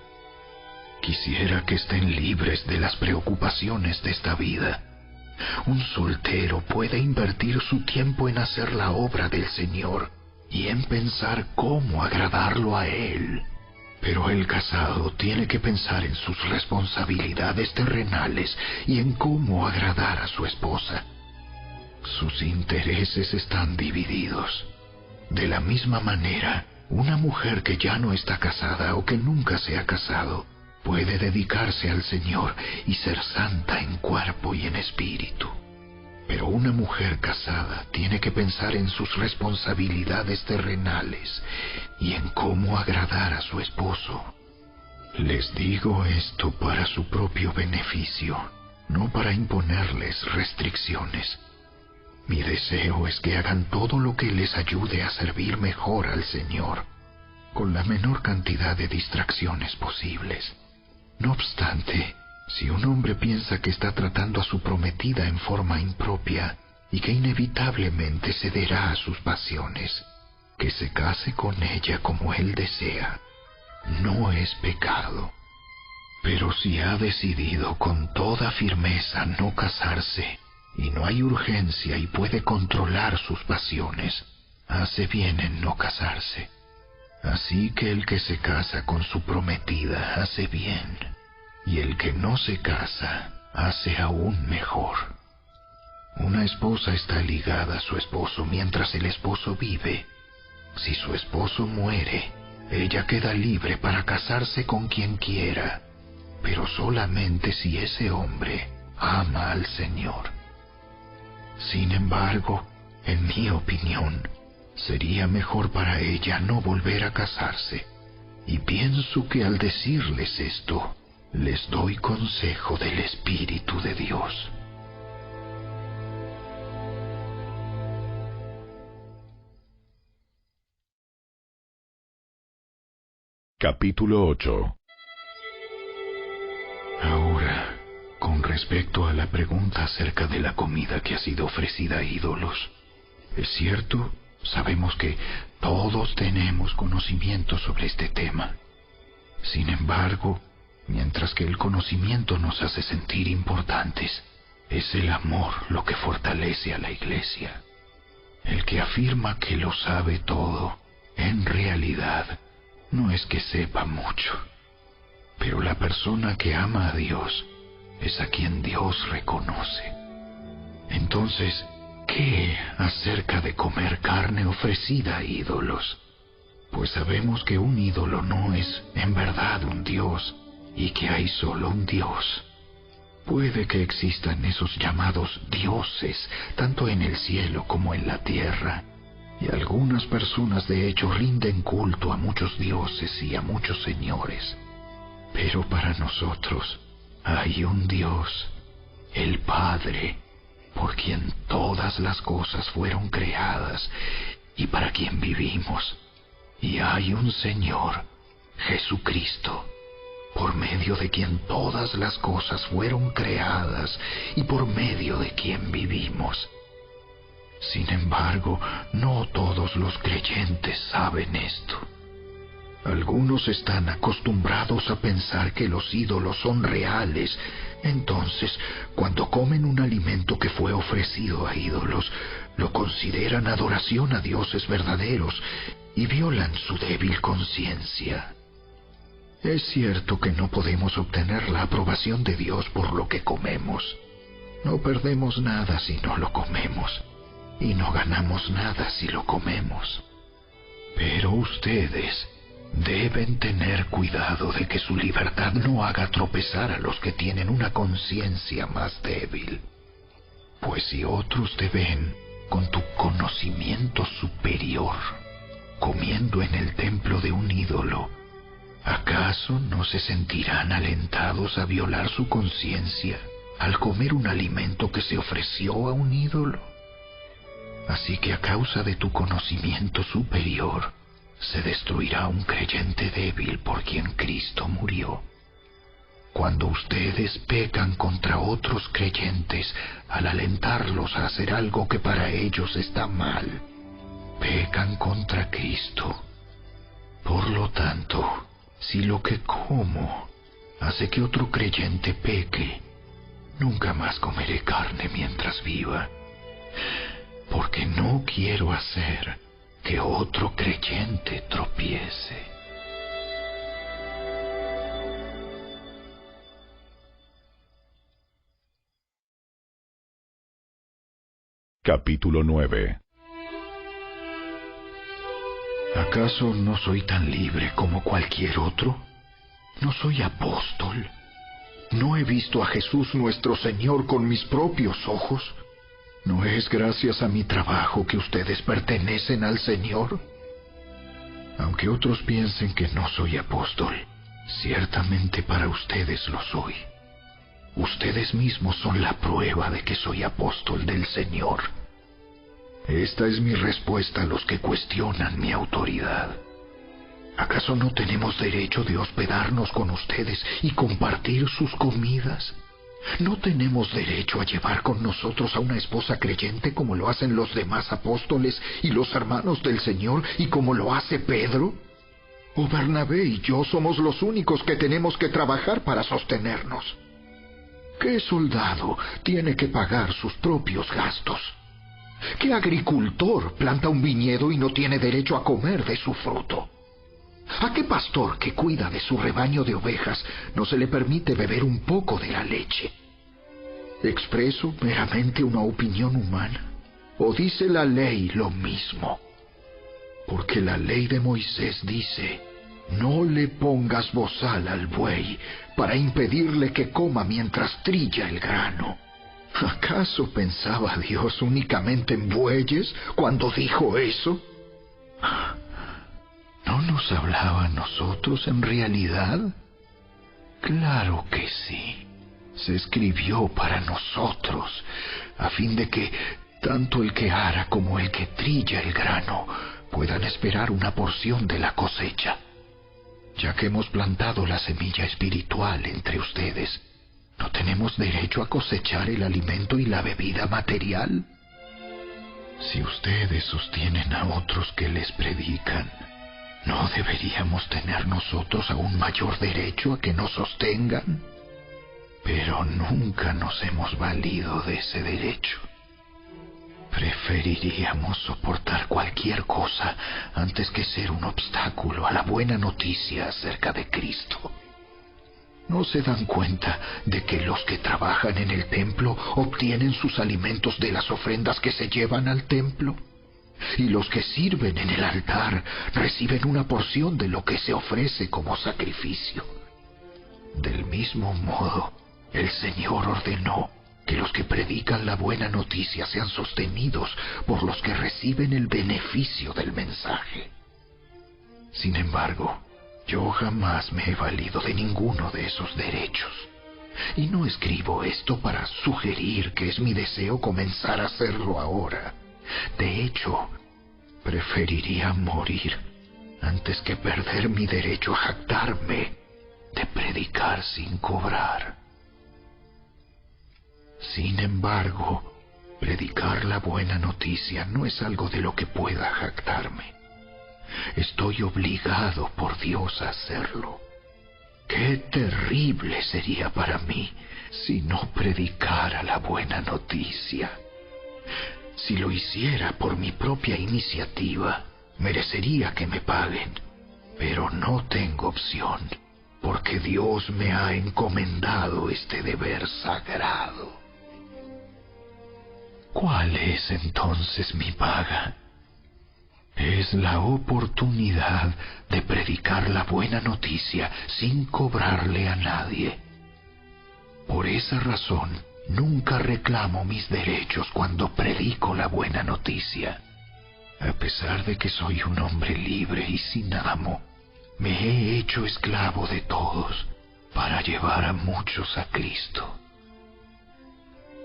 Quisiera que estén libres de las preocupaciones de esta vida. Un soltero puede invertir su tiempo en hacer la obra del Señor y en pensar cómo agradarlo a Él. Pero el casado tiene que pensar en sus responsabilidades terrenales y en cómo agradar a su esposa. Sus intereses están divididos. De la misma manera, una mujer que ya no está casada o que nunca se ha casado puede dedicarse al Señor y ser santa en cuerpo y en espíritu. Pero una mujer casada tiene que pensar en sus responsabilidades terrenales y en cómo agradar a su esposo. Les digo esto para su propio beneficio, no para imponerles restricciones. Mi deseo es que hagan todo lo que les ayude a servir mejor al Señor, con la menor cantidad de distracciones posibles. No obstante, si un hombre piensa que está tratando a su prometida en forma impropia y que inevitablemente cederá a sus pasiones, que se case con ella como él desea. No es pecado, Pero si ha decidido con toda firmeza no casarse, y no hay urgencia y puede controlar sus pasiones, hace bien en no casarse. Así que el que se casa con su prometida hace bien, y el que no se casa hace aún mejor. Una esposa está ligada a su esposo mientras el esposo vive. Si su esposo muere, ella queda libre para casarse con quien quiera, pero solamente si ese hombre ama al Señor. Sin embargo, en mi opinión, sería mejor para ella no volver a casarse, y pienso que al decirles esto, les doy consejo del Espíritu de Dios. Capítulo 8. Ahora, con respecto a la pregunta acerca de la comida que ha sido ofrecida a ídolos, es cierto, sabemos que todos tenemos conocimiento sobre este tema. Sin embargo, mientras que el conocimiento nos hace sentir importantes, es el amor lo que fortalece a la Iglesia. El que afirma que lo sabe todo, en realidad, no es que sepa mucho. Pero la persona que ama a Dios es a quien Dios reconoce. Entonces, ¿qué acerca de comer carne ofrecida a ídolos? Pues sabemos que un ídolo no es en verdad un Dios, y que hay solo un Dios. Puede que existan esos llamados dioses, tanto en el cielo como en la tierra, y algunas personas de hecho rinden culto a muchos dioses y a muchos señores. Pero para nosotros hay un Dios, el Padre, por quien todas las cosas fueron creadas y para quien vivimos. Y hay un Señor, Jesucristo, por medio de quien todas las cosas fueron creadas y por medio de quien vivimos. Sin embargo, no todos los creyentes saben esto. Algunos están acostumbrados a pensar que los ídolos son reales. Entonces, cuando comen un alimento que fue ofrecido a ídolos, lo consideran adoración a dioses verdaderos y violan su débil conciencia. Es cierto que no podemos obtener la aprobación de Dios por lo que comemos. No perdemos nada si no lo comemos, y no ganamos nada si lo comemos. Pero ustedes deben tener cuidado de que su libertad no haga tropezar a los que tienen una conciencia más débil. Pues si otros te ven con tu conocimiento superior comiendo en el templo de un ídolo, ¿acaso no se sentirán alentados a violar su conciencia al comer un alimento que se ofreció a un ídolo? Así que a causa de tu conocimiento superior, se destruirá un creyente débil por quien Cristo murió. Cuando ustedes pecan contra otros creyentes al alentarlos a hacer algo que para ellos está mal, pecan contra Cristo. Por lo tanto, si lo que como hace que otro creyente peque, nunca más comeré carne mientras viva, porque no quiero hacer que otro creyente tropiece. Capítulo 9. ¿Acaso no soy tan libre como cualquier otro? ¿No soy apóstol? ¿No he visto a Jesús nuestro Señor con mis propios ojos? ¿No es gracias a mi trabajo que ustedes pertenecen al Señor? Aunque otros piensen que no soy apóstol, ciertamente para ustedes lo soy. Ustedes mismos son la prueba de que soy apóstol del Señor. Esta es mi respuesta a los que cuestionan mi autoridad. ¿Acaso no tenemos derecho de hospedarnos con ustedes y compartir sus comidas? ¿No tenemos derecho a llevar con nosotros a una esposa creyente como lo hacen los demás apóstoles y los hermanos del Señor y como lo hace Pedro? ¿O Bernabé y yo somos los únicos que tenemos que trabajar para sostenernos? ¿Qué soldado tiene que pagar sus propios gastos? ¿Qué agricultor planta un viñedo y no tiene derecho a comer de su fruto? ¿A qué pastor que cuida de su rebaño de ovejas no se le permite beber un poco de la leche? ¿Expreso meramente una opinión humana? ¿O dice la ley lo mismo? Porque la ley de Moisés dice: no le pongas bozal al buey para impedirle que coma mientras trilla el grano. ¿Acaso pensaba Dios únicamente en bueyes cuando dijo eso? ¿No nos hablaba a nosotros en realidad? Claro que sí. Se escribió para nosotros, a fin de que tanto el que ara como el que trilla el grano puedan esperar una porción de la cosecha. Ya que hemos plantado la semilla espiritual entre ustedes, ¿no tenemos derecho a cosechar el alimento y la bebida material? Si ustedes sostienen a otros que les predican, ¿no deberíamos tener nosotros aún mayor derecho a que nos sostengan? Pero nunca nos hemos valido de ese derecho. Preferiríamos soportar cualquier cosa antes que ser un obstáculo a la buena noticia acerca de Cristo. ¿No se dan cuenta de que los que trabajan en el templo obtienen sus alimentos de las ofrendas que se llevan al templo? Y los que sirven en el altar reciben una porción de lo que se ofrece como sacrificio. Del mismo modo, el Señor ordenó que los que predican la buena noticia sean sostenidos por los que reciben el beneficio del mensaje. Sin embargo, yo jamás me he valido de ninguno de esos derechos. Y no escribo esto para sugerir que es mi deseo comenzar a hacerlo ahora. De hecho, preferiría morir antes que perder mi derecho a jactarme de predicar sin cobrar. Sin embargo, predicar la buena noticia no es algo de lo que pueda jactarme. Estoy obligado por Dios a hacerlo. Qué terrible sería para mí si no predicara la buena noticia. Si lo hiciera por mi propia iniciativa, merecería que me paguen. Pero no tengo opción, porque Dios me ha encomendado este deber sagrado. ¿Cuál es entonces mi paga? Es la oportunidad de predicar la buena noticia sin cobrarle a nadie. Por esa razón, nunca reclamo mis derechos cuando predico la buena noticia. A pesar de que soy un hombre libre y sin amo, me he hecho esclavo de todos para llevar a muchos a Cristo.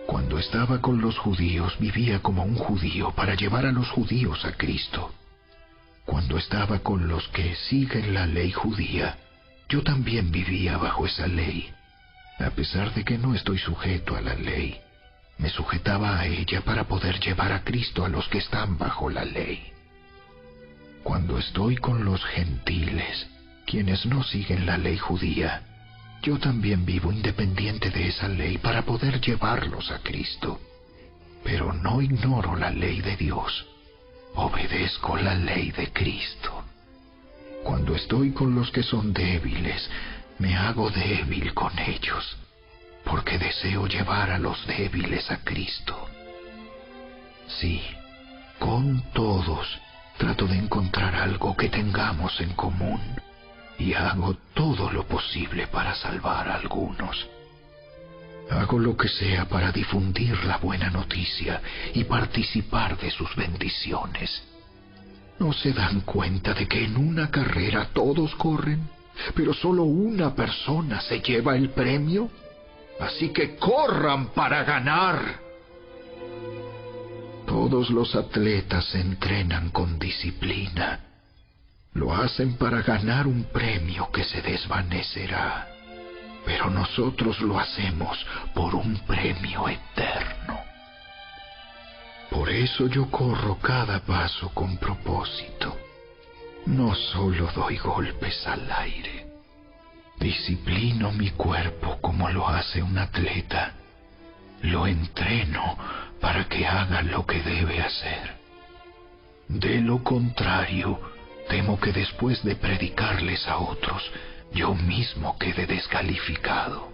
Cuando estaba con los judíos, vivía como un judío para llevar a los judíos a Cristo. Cuando estaba con los que siguen la ley judía, yo también vivía bajo esa ley. A pesar de que no estoy sujeto a la ley, me sujetaba a ella para poder llevar a Cristo a los que están bajo la ley. Cuando estoy con los gentiles, quienes no siguen la ley judía, yo también vivo independiente de esa ley para poder llevarlos a Cristo. Pero no ignoro la ley de Dios. Obedezco la ley de Cristo. Cuando estoy con los que son débiles, me hago débil con ellos, porque deseo llevar a los débiles a Cristo. Sí, con todos trato de encontrar algo que tengamos en común, y hago todo lo posible para salvar a algunos. Hago lo que sea para difundir la buena noticia y participar de sus bendiciones. ¿No se dan cuenta de que en una carrera todos corren, pero solo una persona se lleva el premio? Así que corran para ganar. Todos los atletas se entrenan con disciplina. Lo hacen para ganar un premio que se desvanecerá. Pero nosotros lo hacemos por un premio eterno. Por eso yo corro cada paso con propósito. No solo doy golpes al aire, disciplino mi cuerpo como lo hace un atleta. Lo entreno para que haga lo que debe hacer. De lo contrario, temo que después de predicarles a otros, yo mismo quede descalificado.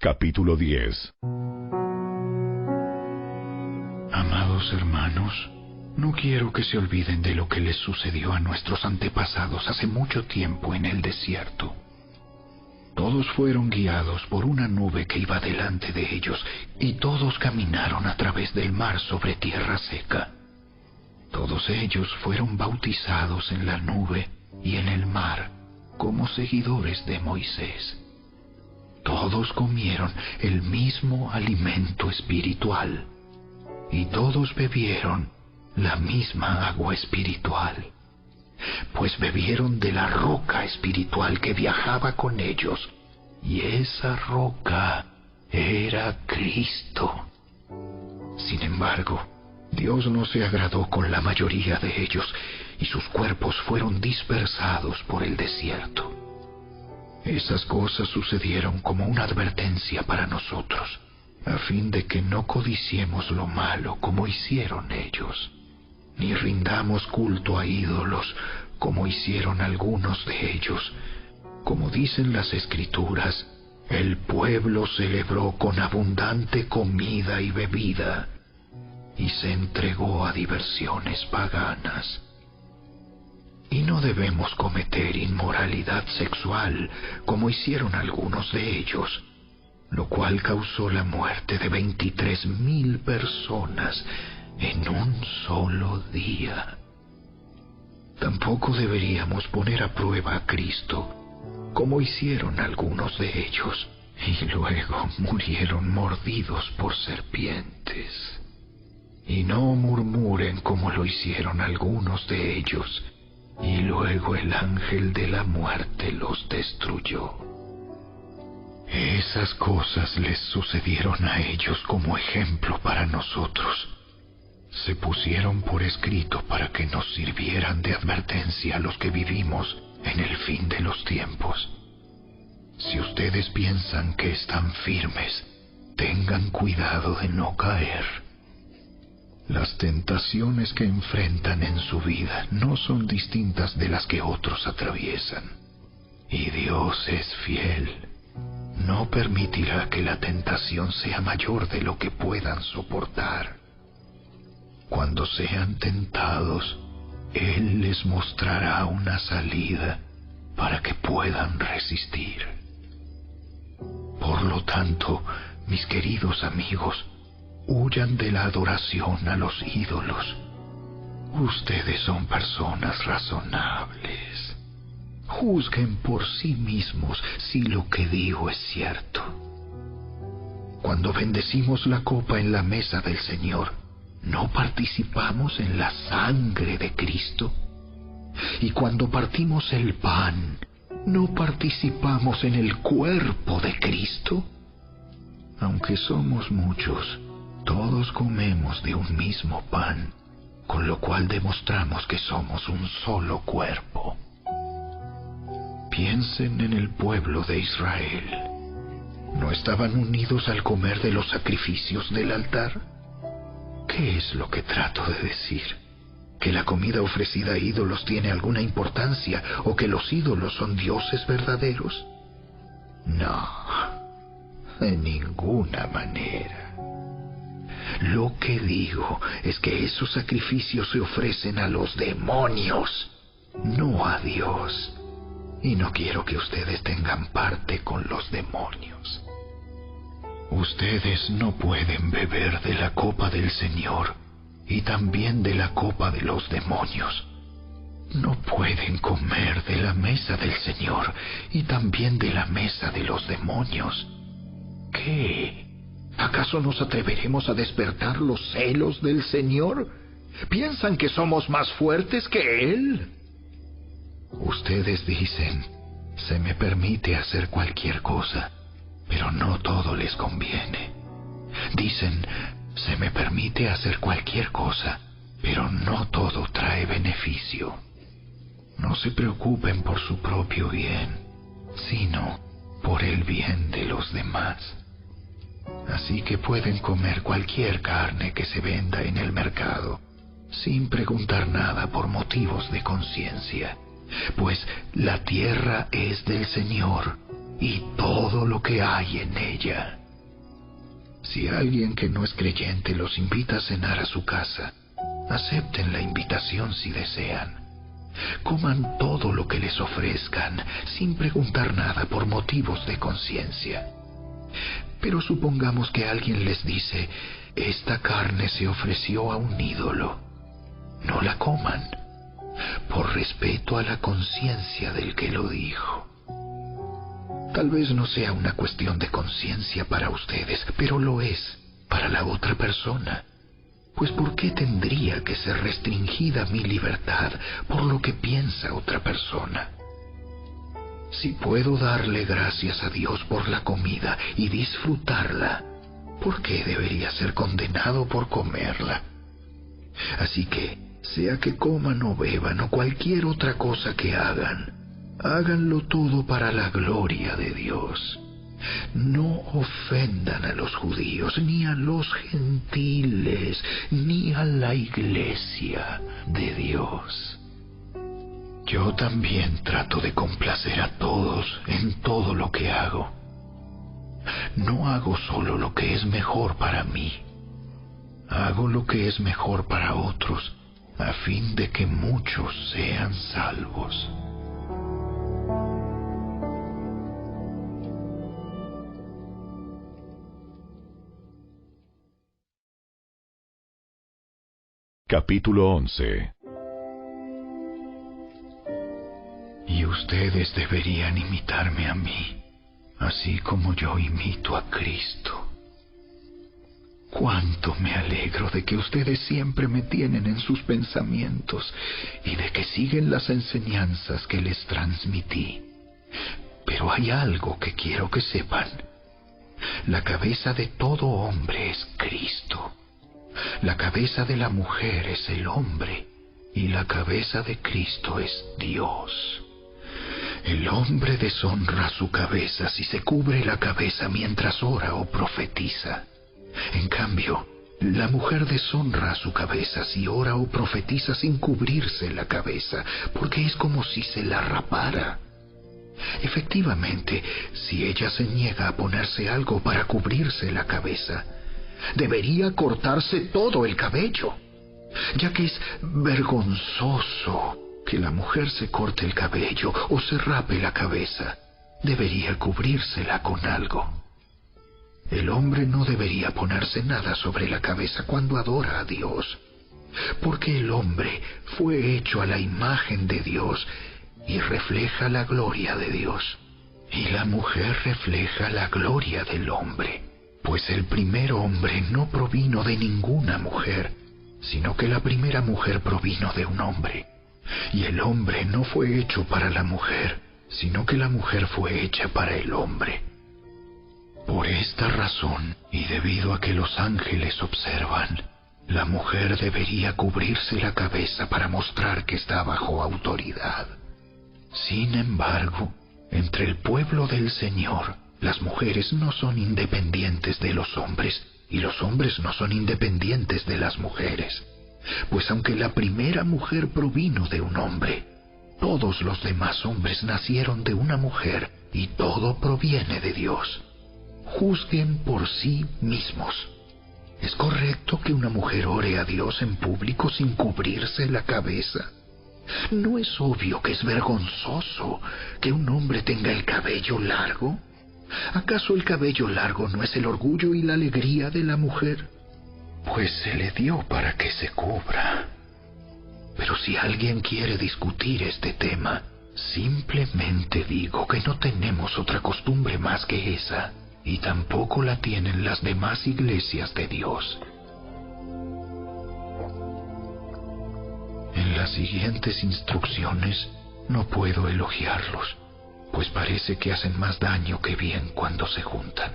Capítulo 10. Amados hermanos, no quiero que se olviden de lo que les sucedió a nuestros antepasados hace mucho tiempo en el desierto. Todos fueron guiados por una nube que iba delante de ellos, y todos caminaron a través del mar sobre tierra seca. Todos ellos fueron bautizados en la nube y en el mar como seguidores de Moisés. Todos comieron el mismo alimento espiritual, y todos bebieron la misma agua espiritual, pues bebieron de la roca espiritual que viajaba con ellos, y esa roca era Cristo. Sin embargo, Dios no se agradó con la mayoría de ellos, y sus cuerpos fueron dispersados por el desierto. Esas cosas sucedieron como una advertencia para nosotros, a fin de que no codiciemos lo malo como hicieron ellos, ni rindamos culto a ídolos como hicieron algunos de ellos. Como dicen las Escrituras, el pueblo celebró con abundante comida y bebida, y se entregó a diversiones paganas. Y no debemos cometer inmoralidad sexual, como hicieron algunos de ellos, lo cual causó la muerte de 23,000 personas en un solo día. Tampoco deberíamos poner a prueba a Cristo, como hicieron algunos de ellos, y luego murieron mordidos por serpientes. Y no murmuren como lo hicieron algunos de ellos, y luego el ángel de la muerte los destruyó. Esas cosas les sucedieron a ellos como ejemplo para nosotros. Se pusieron por escrito para que nos sirvieran de advertencia a los que vivimos en el fin de los tiempos. Si ustedes piensan que están firmes, tengan cuidado de no caer. Las tentaciones que enfrentan en su vida no son distintas de las que otros atraviesan. Y Dios es fiel. No permitirá que la tentación sea mayor de lo que puedan soportar. Cuando sean tentados, Él les mostrará una salida para que puedan resistir. Por lo tanto, mis queridos amigos, huyan de la adoración a los ídolos. Ustedes son personas razonables. Juzguen por sí mismos si lo que digo es cierto. Cuando bendecimos la copa en la mesa del Señor, ¿no participamos en la sangre de Cristo? Y cuando partimos el pan, ¿no participamos en el cuerpo de Cristo? Aunque somos muchos, todos comemos de un mismo pan, con lo cual demostramos que somos un solo cuerpo. Piensen en el pueblo de Israel. ¿No estaban unidos al comer de los sacrificios del altar? ¿Qué es lo que trato de decir? ¿Que la comida ofrecida a ídolos tiene alguna importancia o que los ídolos son dioses verdaderos? No, de ninguna manera. Lo que digo es que esos sacrificios se ofrecen a los demonios, no a Dios. Y no quiero que ustedes tengan parte con los demonios. Ustedes no pueden beber de la copa del Señor y también de la copa de los demonios. No pueden comer de la mesa del Señor y también de la mesa de los demonios. ¿Qué? ¿Acaso nos atreveremos a despertar los celos del Señor? ¿Piensan que somos más fuertes que Él? Ustedes dicen, se me permite hacer cualquier cosa, pero no todo les conviene. Dicen, se me permite hacer cualquier cosa, pero no todo trae beneficio. No se preocupen por su propio bien, sino por el bien de los demás. Así que pueden comer cualquier carne que se venda en el mercado, sin preguntar nada por motivos de conciencia, pues la tierra es del Señor y todo lo que hay en ella. Si alguien que no es creyente los invita a cenar a su casa, acepten la invitación si desean. Coman todo lo que les ofrezcan, sin preguntar nada por motivos de conciencia. Pero supongamos que alguien les dice, esta carne se ofreció a un ídolo. No la coman, por respeto a la conciencia del que lo dijo. Tal vez no sea una cuestión de conciencia para ustedes, pero lo es para la otra persona. Pues ¿por qué tendría que ser restringida mi libertad por lo que piensa otra persona? Si puedo darle gracias a Dios por la comida y disfrutarla, ¿por qué debería ser condenado por comerla? Así que, sea que coman o beban o cualquier otra cosa que hagan, háganlo todo para la gloria de Dios. No ofendan a los judíos, ni a los gentiles, ni a la iglesia de Dios. Yo también trato de complacer a todos en todo lo que hago. No hago solo lo que es mejor para mí. Hago lo que es mejor para otros, a fin de que muchos sean salvos. Capítulo 11. Y ustedes deberían imitarme a mí, así como yo imito a Cristo. Cuánto me alegro de que ustedes siempre me tienen en sus pensamientos y de que siguen las enseñanzas que les transmití. Pero hay algo que quiero que sepan. La cabeza de todo hombre es Cristo. La cabeza de la mujer es el hombre y la cabeza de Cristo es Dios. El hombre deshonra su cabeza si se cubre la cabeza mientras ora o profetiza. En cambio, la mujer deshonra su cabeza si ora o profetiza sin cubrirse la cabeza, porque es como si se la rapara. Efectivamente, si ella se niega a ponerse algo para cubrirse la cabeza, debería cortarse todo el cabello, ya que es vergonzoso que la mujer se corte el cabello o se rape la cabeza. Debería cubrírsela con algo. El hombre no debería ponerse nada sobre la cabeza cuando adora a Dios, porque el hombre fue hecho a la imagen de Dios y refleja la gloria de Dios, y la mujer refleja la gloria del hombre. Pues el primer hombre no provino de ninguna mujer, sino que la primera mujer provino de un hombre. Y el hombre no fue hecho para la mujer, sino que la mujer fue hecha para el hombre. Por esta razón, y debido a que los ángeles observan, la mujer debería cubrirse la cabeza para mostrar que está bajo autoridad. Sin embargo, entre el pueblo del Señor, las mujeres no son independientes de los hombres, y los hombres no son independientes de las mujeres. Pues aunque la primera mujer provino de un hombre, todos los demás hombres nacieron de una mujer, y todo proviene de Dios. Juzguen por sí mismos. ¿Es correcto que una mujer ore a Dios en público sin cubrirse la cabeza? ¿No es obvio que es vergonzoso que un hombre tenga el cabello largo? ¿Acaso el cabello largo no es el orgullo y la alegría de la mujer? Pues se le dio para que se cubra. Pero si alguien quiere discutir este tema, simplemente digo que no tenemos otra costumbre más que esa, y tampoco la tienen las demás iglesias de Dios. En las siguientes instrucciones no puedo elogiarlos, pues parece que hacen más daño que bien cuando se juntan.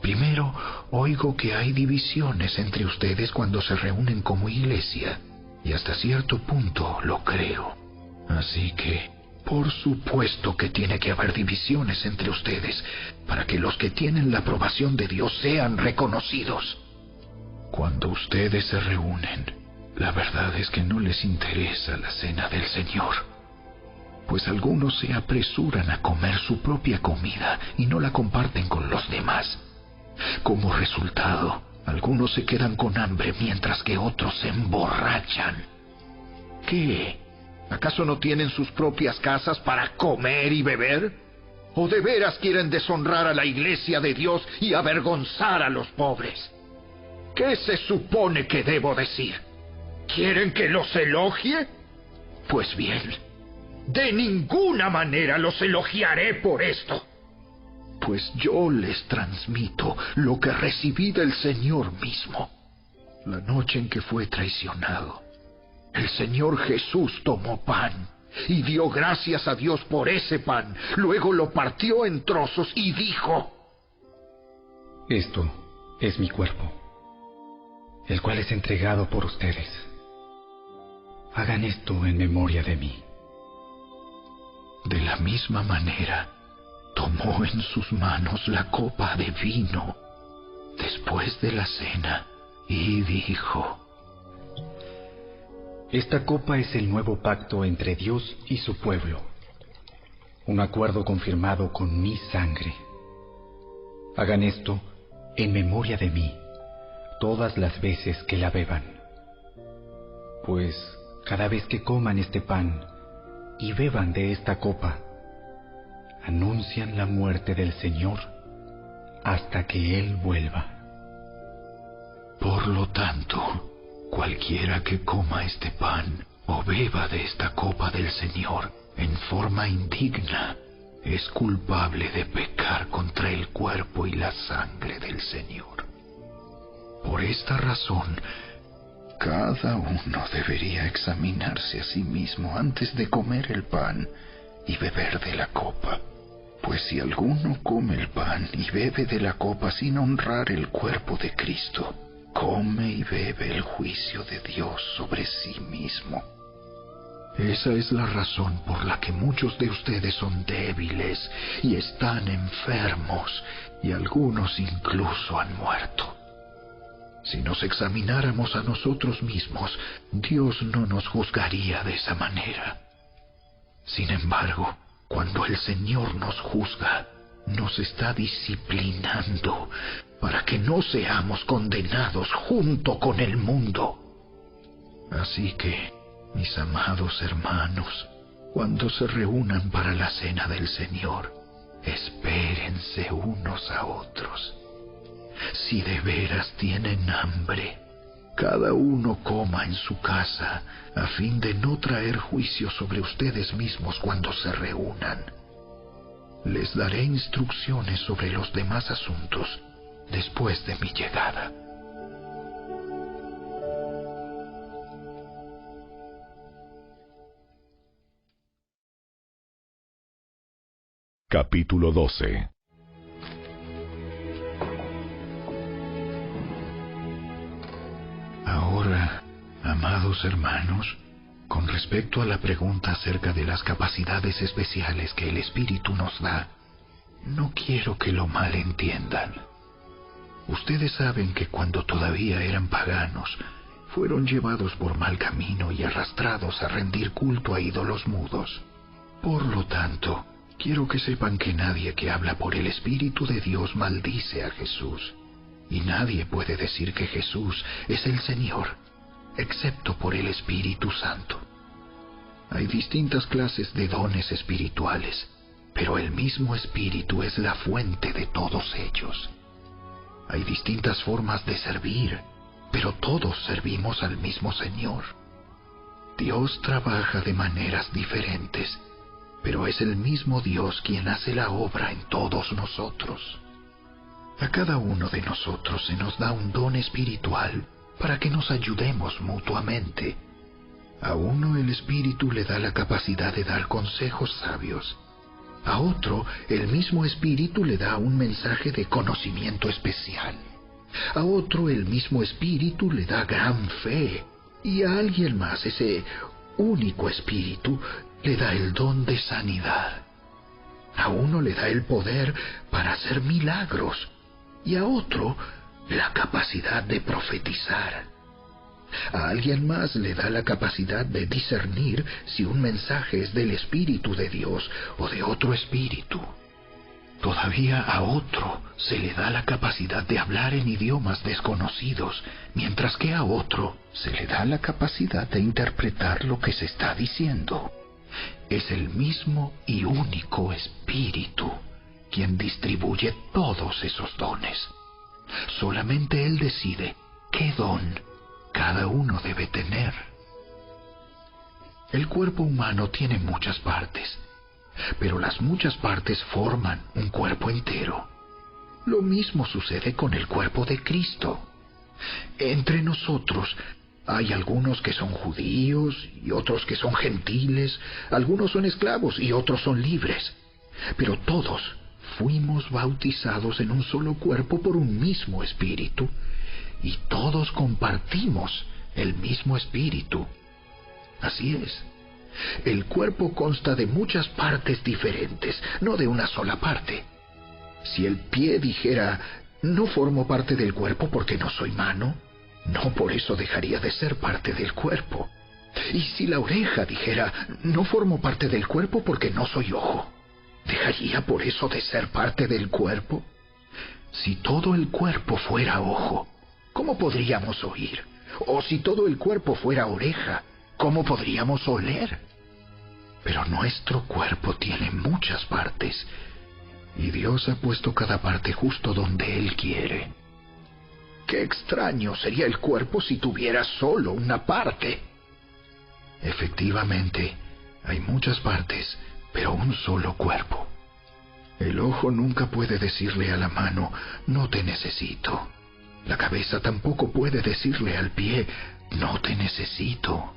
Primero, oigo que hay divisiones entre ustedes cuando se reúnen como iglesia, y hasta cierto punto lo creo. Así que, por supuesto que tiene que haber divisiones entre ustedes, para que los que tienen la aprobación de Dios sean reconocidos. Cuando ustedes se reúnen, la verdad es que no les interesa la cena del Señor, pues algunos se apresuran a comer su propia comida y no la comparten con los demás. Como resultado, algunos se quedan con hambre mientras que otros se emborrachan. ¿Qué? ¿Acaso no tienen sus propias casas para comer y beber? ¿O de veras quieren deshonrar a la iglesia de Dios y avergonzar a los pobres? ¿Qué se supone que debo decir? ¿Quieren que los elogie? Pues bien, de ninguna manera los elogiaré por esto. Pues yo les transmito lo que recibí del Señor mismo. La noche en que fue traicionado, el Señor Jesús tomó pan y dio gracias a Dios por ese pan. Luego lo partió en trozos y dijo: Esto es mi cuerpo, el cual es entregado por ustedes. Hagan esto en memoria de mí. De la misma manera, tomó en sus manos la copa de vino después de la cena y dijo: Esta copa es el nuevo pacto entre Dios y su pueblo, un acuerdo confirmado con mi sangre. Hagan esto en memoria de mí todas las veces que la beban, pues cada vez que coman este pan y beban de esta copa, anuncian la muerte del Señor hasta que Él vuelva. Por lo tanto, cualquiera que coma este pan o beba de esta copa del Señor en forma indigna es culpable de pecar contra el cuerpo y la sangre del Señor. Por esta razón, cada uno debería examinarse a sí mismo antes de comer el pan y beber de la copa. Pues si alguno come el pan y bebe de la copa sin honrar el cuerpo de Cristo, come y bebe el juicio de Dios sobre sí mismo. Esa es la razón por la que muchos de ustedes son débiles y están enfermos, y algunos incluso han muerto. Si nos examináramos a nosotros mismos, Dios no nos juzgaría de esa manera. Sin embargo, cuando el Señor nos juzga, nos está disciplinando para que no seamos condenados junto con el mundo. Así que, mis amados hermanos, cuando se reúnan para la cena del Señor, espérense unos a otros. Si de veras tienen hambre, cada uno coma en su casa, a fin de no traer juicio sobre ustedes mismos cuando se reúnan. Les daré instrucciones sobre los demás asuntos después de mi llegada. Capítulo 12. Ahora, amados hermanos, con respecto a la pregunta acerca de las capacidades especiales que el Espíritu nos da, no quiero que lo malentiendan. Ustedes saben que cuando todavía eran paganos, fueron llevados por mal camino y arrastrados a rendir culto a ídolos mudos. Por lo tanto, quiero que sepan que nadie que habla por el Espíritu de Dios maldice a Jesús. Y nadie puede decir que Jesús es el Señor, excepto por el Espíritu Santo. Hay distintas clases de dones espirituales, pero el mismo Espíritu es la fuente de todos ellos. Hay distintas formas de servir, pero todos servimos al mismo Señor. Dios trabaja de maneras diferentes, pero es el mismo Dios quien hace la obra en todos nosotros. A cada uno de nosotros se nos da un don espiritual para que nos ayudemos mutuamente. A uno el Espíritu le da la capacidad de dar consejos sabios, A otro, el mismo Espíritu le da un mensaje de conocimiento especial. A otro, el mismo Espíritu le da gran fe. Y a alguien más, ese único Espíritu, le da el don de sanidad. A uno le da el poder para hacer milagros. Y a otro, la capacidad de profetizar. A alguien más le da la capacidad de discernir si un mensaje es del Espíritu de Dios o de otro espíritu. Todavía a otro se le da la capacidad de hablar en idiomas desconocidos, mientras que a otro se le da la capacidad de interpretar lo que se está diciendo. Es el mismo y único Espíritu quien distribuye todos esos dones. Solamente Él decide qué don cada uno debe tener. El cuerpo humano tiene muchas partes, pero las muchas partes forman un cuerpo entero. Lo mismo sucede con el cuerpo de Cristo. Entre nosotros hay algunos que son judíos y otros que son gentiles, algunos son esclavos y otros son libres, pero todos fuimos bautizados en un solo cuerpo por un mismo Espíritu, y todos compartimos el mismo Espíritu. Así es. El cuerpo consta de muchas partes diferentes, no de una sola parte. Si el pie dijera, no formo parte del cuerpo porque no soy mano, no por eso dejaría de ser parte del cuerpo. Y si la oreja dijera, no formo parte del cuerpo porque no soy ojo, ¿dejaría por eso de ser parte del cuerpo? Si todo el cuerpo fuera ojo, ¿cómo podríamos oír? O si todo el cuerpo fuera oreja, ¿cómo podríamos oler? Pero nuestro cuerpo tiene muchas partes, y Dios ha puesto cada parte justo donde Él quiere. Qué extraño sería el cuerpo si tuviera solo una parte. Efectivamente, hay muchas partes, pero un solo cuerpo. El ojo nunca puede decirle a la mano, no te necesito. La cabeza tampoco puede decirle al pie, no te necesito.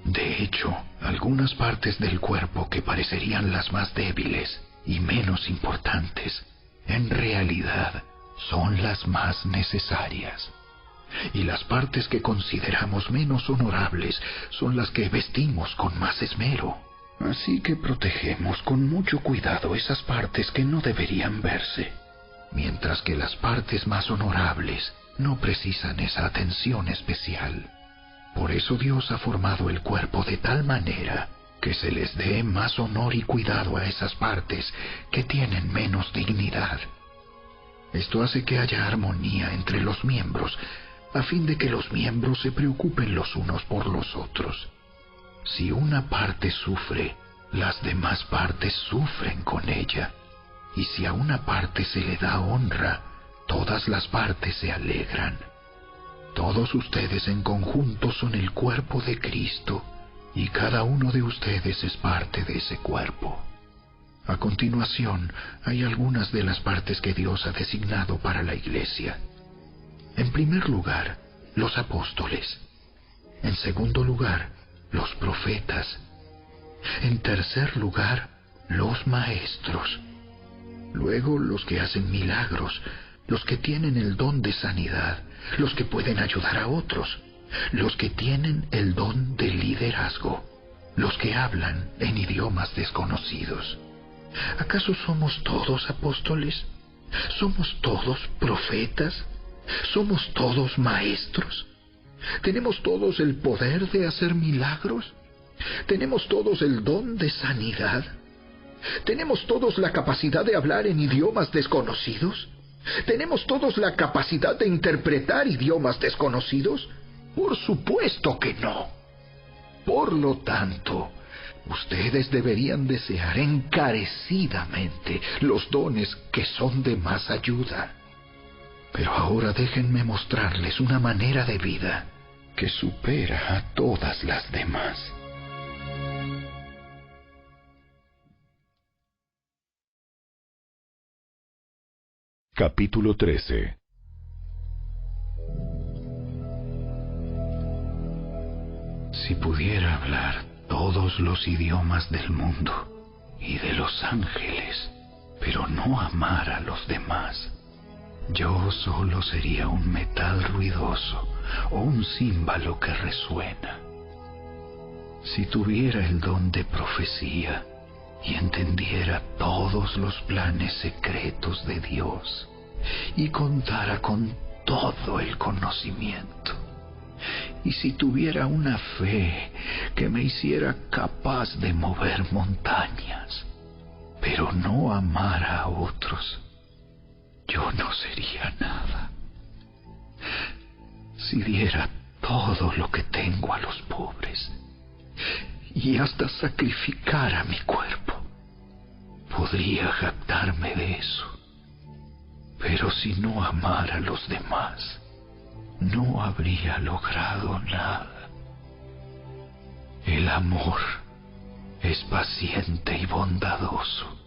De hecho, algunas partes del cuerpo que parecerían las más débiles y menos importantes, en realidad son las más necesarias. Y las partes que consideramos menos honorables son las que vestimos con más esmero. Así que protegemos con mucho cuidado esas partes que no deberían verse, mientras que las partes más honorables no precisan esa atención especial. Por eso Dios ha formado el cuerpo de tal manera que se les dé más honor y cuidado a esas partes que tienen menos dignidad. Esto hace que haya armonía entre los miembros, a fin de que los miembros se preocupen los unos por los otros. Si una parte sufre, las demás partes sufren con ella. Y si a una parte se le da honra, todas las partes se alegran. Todos ustedes en conjunto son el cuerpo de Cristo, y cada uno de ustedes es parte de ese cuerpo. A continuación, hay algunas de las partes que Dios ha designado para la Iglesia. En primer lugar, los apóstoles. En segundo lugar, los profetas. En tercer lugar, los maestros. Luego, los que hacen milagros, los que tienen el don de sanidad, los que pueden ayudar a otros, los que tienen el don de liderazgo, los que hablan en idiomas desconocidos. ¿Acaso somos todos apóstoles? ¿Somos todos profetas? ¿Somos todos maestros? ¿Tenemos todos el poder de hacer milagros? ¿Tenemos todos el don de sanidad? ¿Tenemos todos la capacidad de hablar en idiomas desconocidos? ¿Tenemos todos la capacidad de interpretar idiomas desconocidos? Por supuesto que no. Por lo tanto, ustedes deberían desear encarecidamente los dones que son de más ayuda. Pero ahora déjenme mostrarles una manera de vida que supera a todas las demás. Capítulo 13. Si pudiera hablar todos los idiomas del mundo y de los ángeles, pero no amar a los demás, yo solo sería un metal ruidoso o un címbalo que resuena. Si tuviera el don de profecía y entendiera todos los planes secretos de Dios y contara con todo el conocimiento, y si tuviera una fe que me hiciera capaz de mover montañas, pero no amara a otros, yo no sería nada. Si diera todo lo que tengo a los pobres y hasta sacrificara mi cuerpo, podría jactarme de eso. Pero si no amara a los demás, no habría logrado nada. El amor es paciente y bondadoso.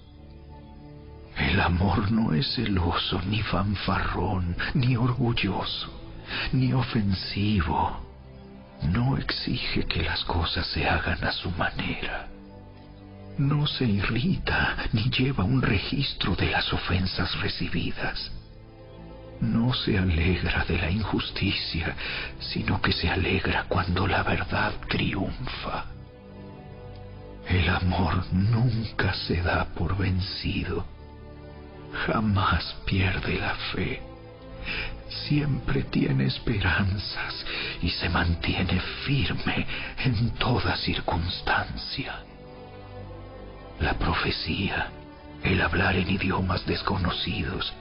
El amor no es celoso, ni fanfarrón, ni orgulloso, ni ofensivo. No exige que las cosas se hagan a su manera. No se irrita ni lleva un registro de las ofensas recibidas. No se alegra de la injusticia, sino que se alegra cuando la verdad triunfa. El amor nunca se da por vencido. Jamás pierde la fe. Siempre tiene esperanzas y se mantiene firme en toda circunstancia. La profecía, el hablar en idiomas desconocidos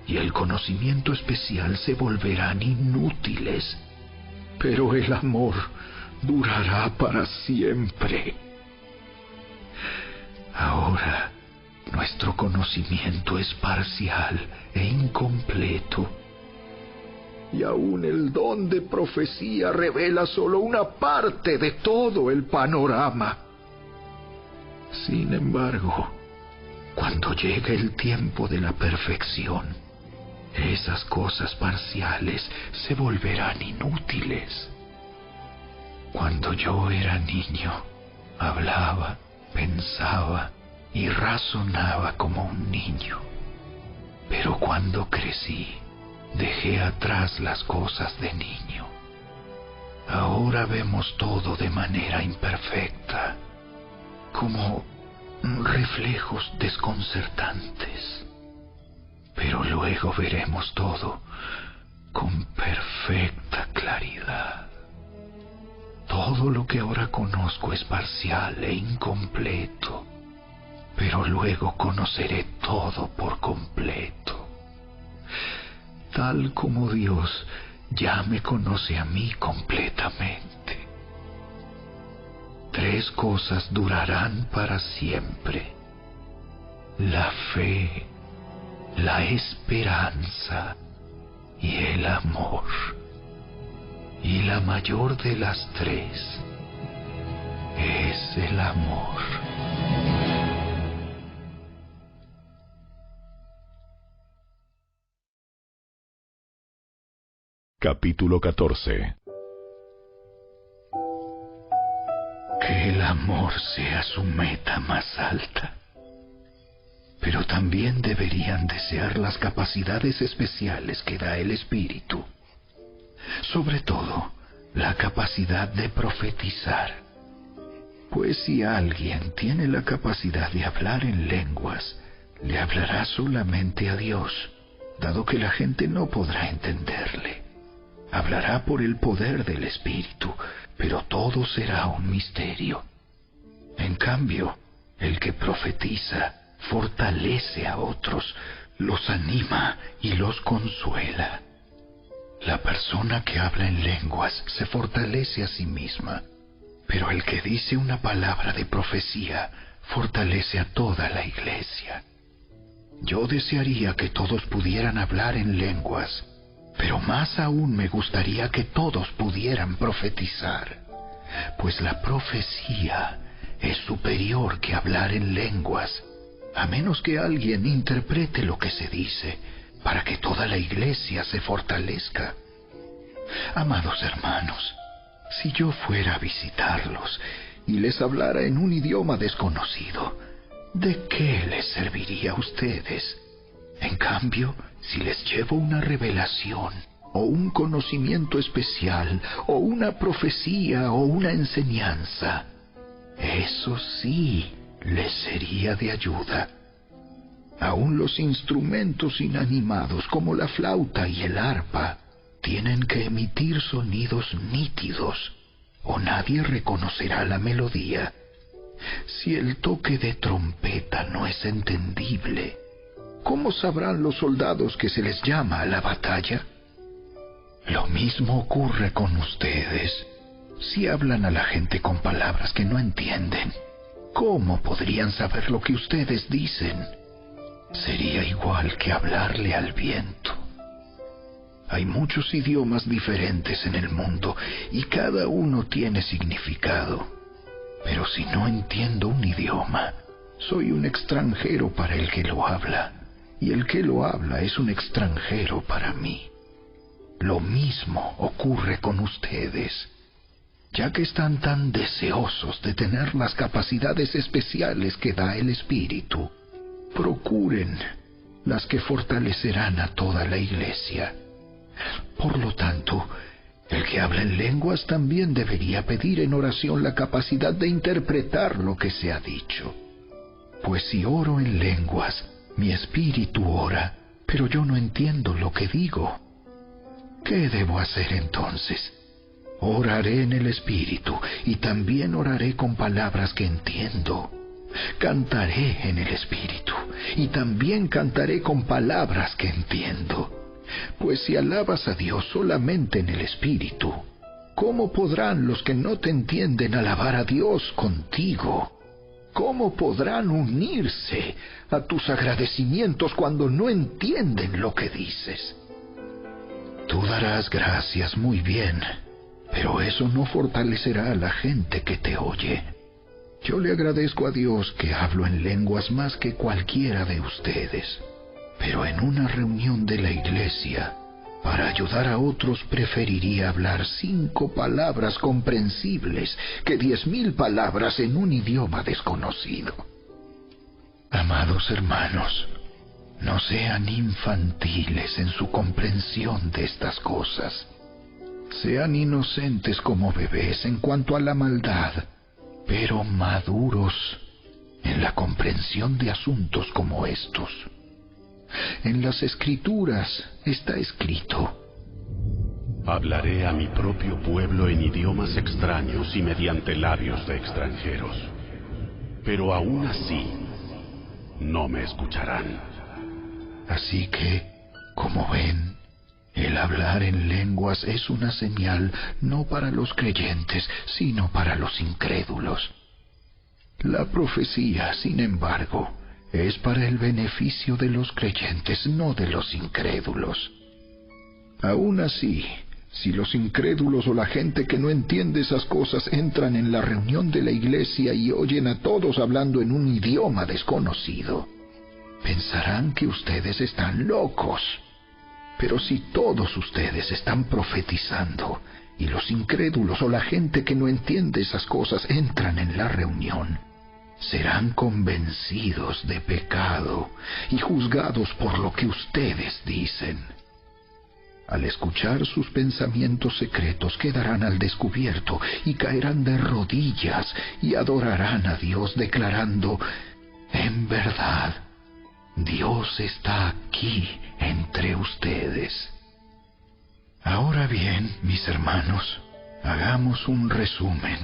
y el conocimiento especial se volverán inútiles, pero el amor durará para siempre. Ahora, nuestro conocimiento es parcial e incompleto, y aún el don de profecía revela solo una parte de todo el panorama. Sin embargo, cuando llegue el tiempo de la perfección, esas cosas parciales se volverán inútiles. Cuando yo era niño, hablaba, pensaba y razonaba como un niño. Pero cuando crecí, dejé atrás las cosas de niño. Ahora vemos todo de manera imperfecta, como reflejos desconcertantes. Pero luego veremos todo con perfecta claridad. Todo lo que ahora conozco es parcial e incompleto, pero luego conoceré todo por completo. Tal como Dios ya me conoce a mí completamente. 3 cosas durarán para siempre: la fe, la esperanza y el amor. Y la mayor de las 3 es el amor. Capítulo 14. Que el amor sea su meta más alta. Pero también deberían desear las capacidades especiales que da el Espíritu. Sobre todo, la capacidad de profetizar. Pues si alguien tiene la capacidad de hablar en lenguas, le hablará solamente a Dios, dado que la gente no podrá entenderle. Hablará por el poder del Espíritu, pero todo será un misterio. En cambio, el que profetiza fortalece a otros, los anima y los consuela. La persona que habla en lenguas se fortalece a sí misma, pero el que dice una palabra de profecía fortalece a toda la iglesia. Yo desearía que todos pudieran hablar en lenguas, pero más aún me gustaría que todos pudieran profetizar, pues la profecía es superior que hablar en lenguas, a menos que alguien interprete lo que se dice, para que toda la iglesia se fortalezca. Amados hermanos, si yo fuera a visitarlos y les hablara en un idioma desconocido, ¿de qué les serviría a ustedes? En cambio, si les llevo una revelación, o un conocimiento especial, o una profecía, o una enseñanza, eso sí les sería de ayuda. Aún los instrumentos inanimados como la flauta y el arpa tienen que emitir sonidos nítidos, o nadie reconocerá la melodía. Si el toque de trompeta no es entendible, ¿cómo sabrán los soldados que se les llama a la batalla? Lo mismo ocurre con ustedes. Si hablan a la gente con palabras que no entienden, ¿cómo podrían saber lo que ustedes dicen? Sería igual que hablarle al viento. Hay muchos idiomas diferentes en el mundo y cada uno tiene significado. Pero si no entiendo un idioma, soy un extranjero para el que lo habla, y el que lo habla es un extranjero para mí. Lo mismo ocurre con ustedes. Ya que están tan deseosos de tener las capacidades especiales que da el Espíritu, procuren las que fortalecerán a toda la Iglesia. Por lo tanto, el que habla en lenguas también debería pedir en oración la capacidad de interpretar lo que se ha dicho. Pues si oro en lenguas, mi espíritu ora, pero yo no entiendo lo que digo. ¿Qué debo hacer entonces? Oraré en el espíritu y también oraré con palabras que entiendo. Cantaré en el espíritu y también cantaré con palabras que entiendo. Pues si alabas a Dios solamente en el espíritu, ¿cómo podrán los que no te entienden alabar a Dios contigo? ¿Cómo podrán unirse a tus agradecimientos cuando no entienden lo que dices? Tú darás gracias muy bien, pero eso no fortalecerá a la gente que te oye. Yo le agradezco a Dios que hablo en lenguas más que cualquiera de ustedes, pero en una reunión de la iglesia, para ayudar a otros preferiría hablar 5 palabras comprensibles que 10,000 palabras en un idioma desconocido. Amados hermanos, no sean infantiles en su comprensión de estas cosas. Sean inocentes como bebés en cuanto a la maldad, pero maduros en la comprensión de asuntos como estos. En las Escrituras está escrito: hablaré a mi propio pueblo en idiomas extraños y mediante labios de extranjeros, pero aún así no me escucharán. Así que, como ven, el hablar en lenguas es una señal no para los creyentes, sino para los incrédulos. La profecía, sin embargo, es para el beneficio de los creyentes, no de los incrédulos. Aún así, si los incrédulos o la gente que no entiende esas cosas entran en la reunión de la iglesia y oyen a todos hablando en un idioma desconocido, pensarán que ustedes están locos. Pero si todos ustedes están profetizando y los incrédulos o la gente que no entiende esas cosas entran en la reunión, serán convencidos de pecado y juzgados por lo que ustedes dicen. Al escuchar sus pensamientos secretos quedarán al descubierto y caerán de rodillas y adorarán a Dios declarando: en verdad, Dios está aquí entre ustedes. Ahora bien, mis hermanos, hagamos un resumen.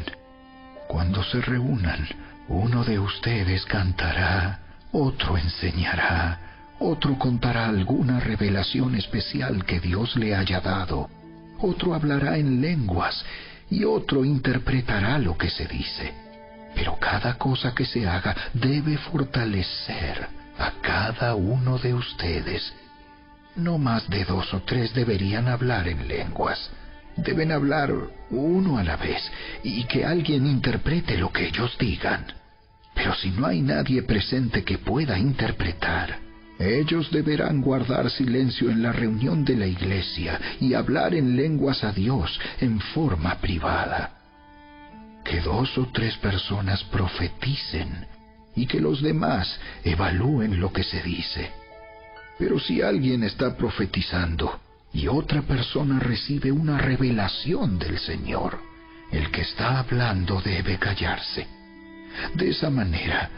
Cuando se reúnan, uno de ustedes cantará, otro enseñará, otro contará alguna revelación especial que Dios le haya dado, otro hablará en lenguas y otro interpretará lo que se dice. Pero cada cosa que se haga debe fortalecer a cada uno de ustedes. No más de 2 o 3 deberían hablar en lenguas. Deben hablar uno a la vez y que alguien interprete lo que ellos digan. Pero si no hay nadie presente que pueda interpretar, ellos deberán guardar silencio en la reunión de la iglesia y hablar en lenguas a Dios en forma privada. Que 2 o 3 personas profeticen y que los demás evalúen lo que se dice. Pero si alguien está profetizando y otra persona recibe una revelación del Señor, el que está hablando debe callarse. De esa manera,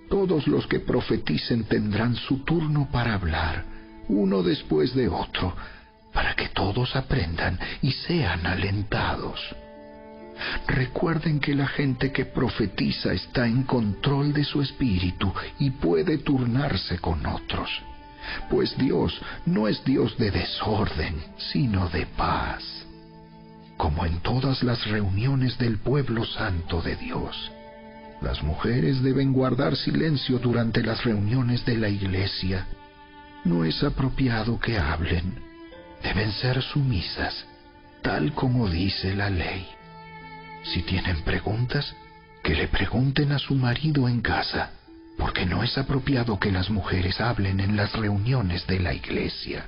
todos los que profeticen tendrán su turno para hablar, uno después de otro, para que todos aprendan y sean alentados. Recuerden que la gente que profetiza está en control de su espíritu y puede turnarse con otros, pues Dios no es Dios de desorden, sino de paz. Como en todas las reuniones del pueblo santo de Dios, las mujeres deben guardar silencio durante las reuniones de la iglesia. No es apropiado que hablen. Deben ser sumisas, tal como dice la ley. Si tienen preguntas, que le pregunten a su marido en casa, porque no es apropiado que las mujeres hablen en las reuniones de la iglesia.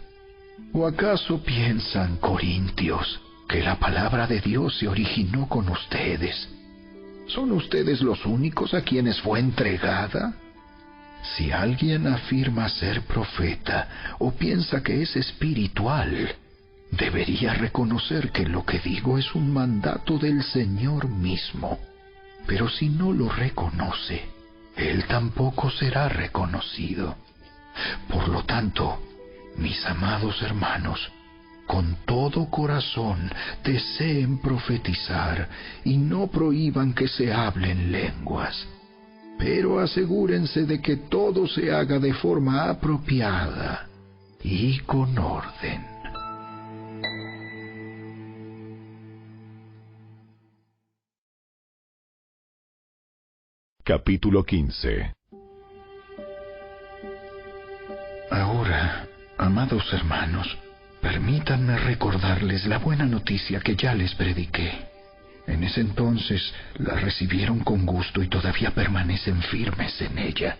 ¿O acaso piensan, corintios, que la palabra de Dios se originó con ustedes? ¿Son ustedes los únicos a quienes fue entregada? Si alguien afirma ser profeta o piensa que es espiritual, debería reconocer que lo que digo es un mandato del Señor mismo. Pero si no lo reconoce, Él tampoco será reconocido. Por lo tanto, mis amados hermanos, con todo corazón deseen profetizar y no prohíban que se hablen lenguas. Pero asegúrense de que todo se haga de forma apropiada y con orden. Capítulo 15. Ahora, amados hermanos, permítanme recordarles la buena noticia que ya les prediqué. En ese entonces la recibieron con gusto y todavía permanecen firmes en ella.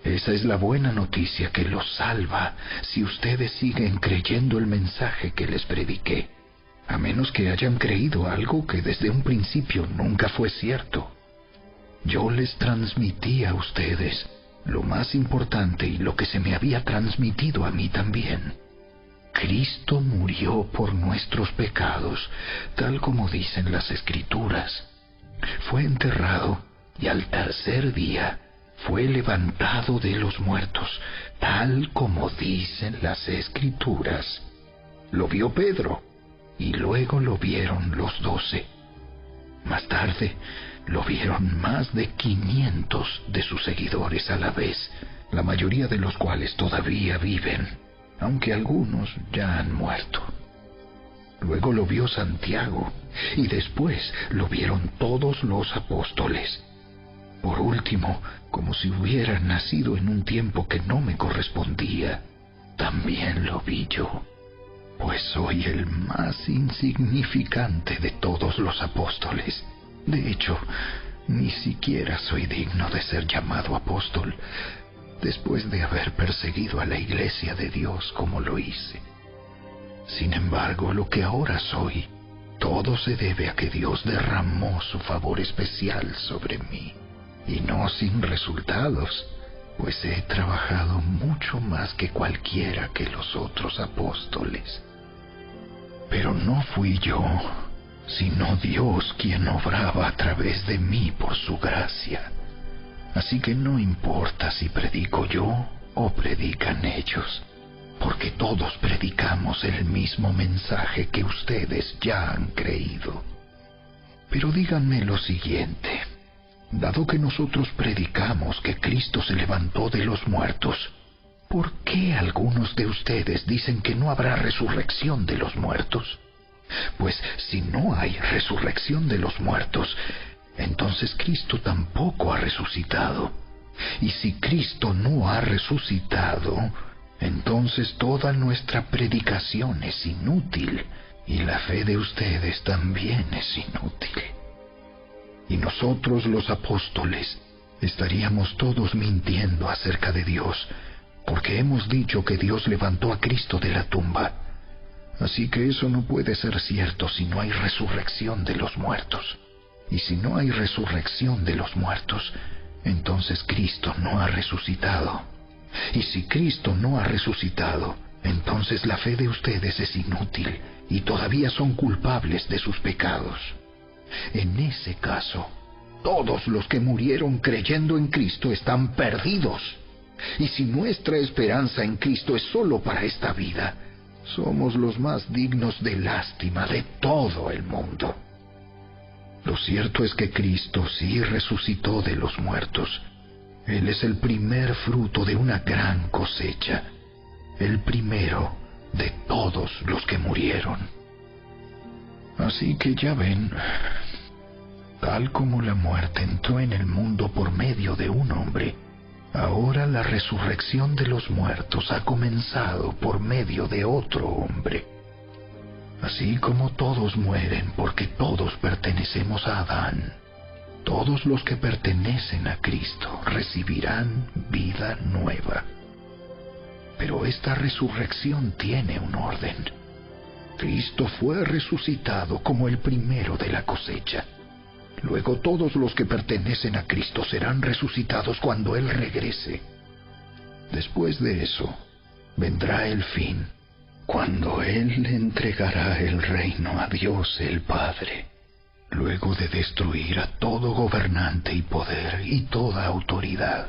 Esa es la buena noticia que los salva si ustedes siguen creyendo el mensaje que les prediqué, a menos que hayan creído algo que desde un principio nunca fue cierto. Yo les transmití a ustedes lo más importante y lo que se me había transmitido a mí también. Cristo murió por nuestros pecados, tal como dicen las Escrituras. Fue enterrado y al tercer día fue levantado de los muertos, tal como dicen las Escrituras. Lo vio Pedro y luego lo vieron los 12. Más tarde lo vieron más de 500 de sus seguidores a la vez, la mayoría de los cuales todavía viven, aunque algunos ya han muerto. Luego lo vio Santiago, y después lo vieron todos los apóstoles. Por último, como si hubiera nacido en un tiempo que no me correspondía, también lo vi yo, pues soy el más insignificante de todos los apóstoles. De hecho, ni siquiera soy digno de ser llamado apóstol, después de haber perseguido a la iglesia de Dios como lo hice. Sin embargo, lo que ahora soy, todo se debe a que Dios derramó su favor especial sobre mí, y no sin resultados, pues he trabajado mucho más que cualquiera que los otros apóstoles. Pero no fui yo, sino Dios quien obraba a través de mí por su gracia. Así que no importa si predico yo o predican ellos, porque todos predicamos el mismo mensaje que ustedes ya han creído. Pero díganme lo siguiente: dado que nosotros predicamos que Cristo se levantó de los muertos, ¿por qué algunos de ustedes dicen que no habrá resurrección de los muertos? Pues si no hay resurrección de los muertos, entonces Cristo tampoco ha resucitado. Y si Cristo no ha resucitado, entonces toda nuestra predicación es inútil, y la fe de ustedes también es inútil. Y nosotros los apóstoles estaríamos todos mintiendo acerca de Dios, porque hemos dicho que Dios levantó a Cristo de la tumba. Así que eso no puede ser cierto si no hay resurrección de los muertos. Y si no hay resurrección de los muertos, entonces Cristo no ha resucitado. Y si Cristo no ha resucitado, entonces la fe de ustedes es inútil y todavía son culpables de sus pecados. En ese caso, todos los que murieron creyendo en Cristo están perdidos. Y si nuestra esperanza en Cristo es solo para esta vida, somos los más dignos de lástima de todo el mundo. Lo cierto es que Cristo sí resucitó de los muertos. Él es el primer fruto de una gran cosecha, el primero de todos los que murieron. Así que ya ven, tal como la muerte entró en el mundo por medio de un hombre, ahora la resurrección de los muertos ha comenzado por medio de otro hombre. Así como todos mueren porque todos pertenecemos a Adán, todos los que pertenecen a Cristo recibirán vida nueva. Pero esta resurrección tiene un orden. Cristo fue resucitado como el primero de la cosecha. Luego todos los que pertenecen a Cristo serán resucitados cuando Él regrese. Después de eso, vendrá el fin, cuando Él le entregará el reino a Dios el Padre, luego de destruir a todo gobernante y poder y toda autoridad.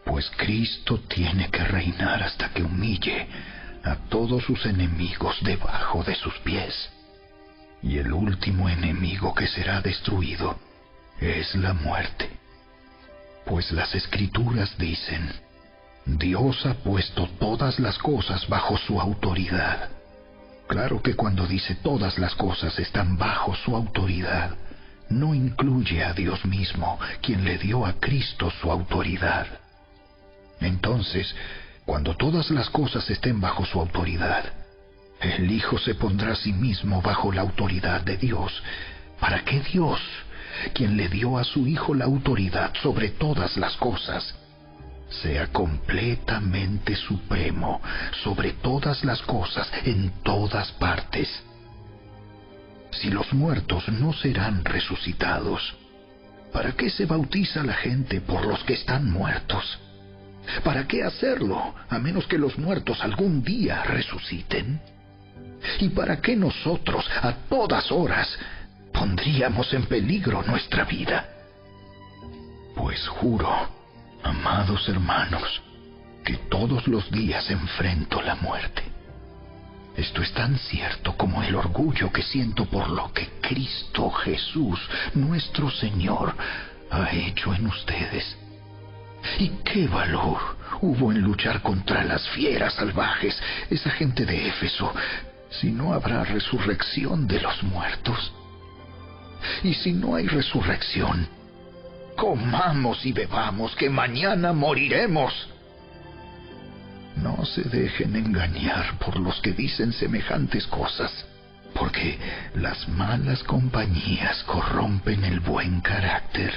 Pues Cristo tiene que reinar hasta que humille a todos sus enemigos debajo de sus pies. Y el último enemigo que será destruido es la muerte. Pues las Escrituras dicen: Dios ha puesto todas las cosas bajo su autoridad. Claro que cuando dice todas las cosas están bajo su autoridad, no incluye a Dios mismo, quien le dio a Cristo su autoridad. Entonces, cuando todas las cosas estén bajo su autoridad, el Hijo se pondrá a sí mismo bajo la autoridad de Dios, para que Dios, quien le dio a su Hijo la autoridad sobre todas las cosas, sea completamente supremo sobre todas las cosas en todas partes. Si los muertos no serán resucitados, ¿para qué se bautiza la gente por los que están muertos? ¿Para qué hacerlo, a menos que los muertos algún día resuciten? ¿Y para qué nosotros, a todas horas, pondríamos en peligro nuestra vida? Pues juro, amados hermanos, que todos los días enfrento la muerte. Esto es tan cierto como el orgullo que siento por lo que Cristo Jesús, nuestro Señor, ha hecho en ustedes. ¿Y qué valor hubo en luchar contra las fieras salvajes, esa gente de Éfeso, si no habrá resurrección de los muertos? Y si no hay resurrección, comamos y bebamos, que mañana moriremos. No se dejen engañar por los que dicen semejantes cosas, porque las malas compañías corrompen el buen carácter.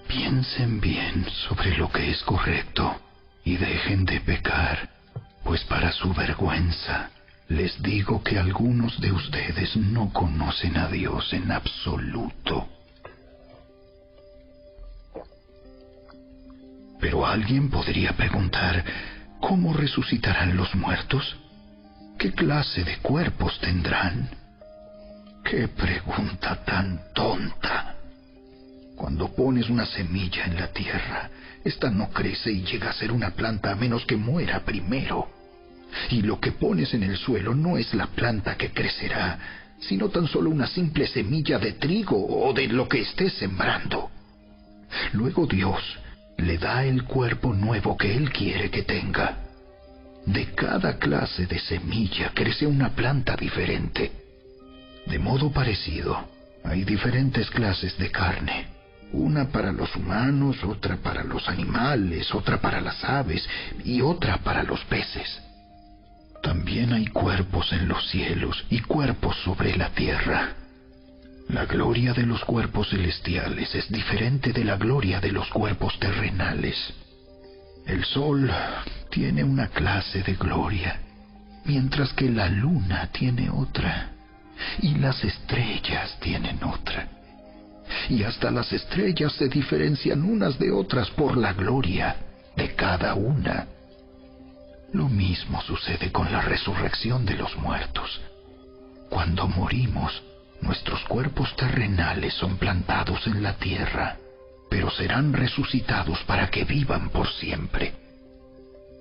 Piensen bien sobre lo que es correcto y dejen de pecar, pues para su vergüenza les digo que algunos de ustedes no conocen a Dios en absoluto. Pero alguien podría preguntar: ¿cómo resucitarán los muertos? ¿Qué clase de cuerpos tendrán? ¡Qué pregunta tan tonta! Cuando pones una semilla en la tierra, esta no crece y llega a ser una planta a menos que muera primero. Y lo que pones en el suelo no es la planta que crecerá, sino tan solo una simple semilla de trigo o de lo que estés sembrando. Luego Dios le da el cuerpo nuevo que Él quiere que tenga. De cada clase de semilla crece una planta diferente. De modo parecido, hay diferentes clases de carne. Una para los humanos, otra para los animales, otra para las aves y otra para los peces. También hay cuerpos en los cielos y cuerpos sobre la tierra. La gloria de los cuerpos celestiales es diferente de la gloria de los cuerpos terrenales. El sol tiene una clase de gloria, mientras que la luna tiene otra, y las estrellas tienen otra. y hasta las estrellas se diferencian unas de otras por la gloria de cada una. Lo mismo sucede con la resurrección de los muertos. Cuando morimos, nuestros cuerpos terrenales son plantados en la tierra, pero serán resucitados para que vivan por siempre.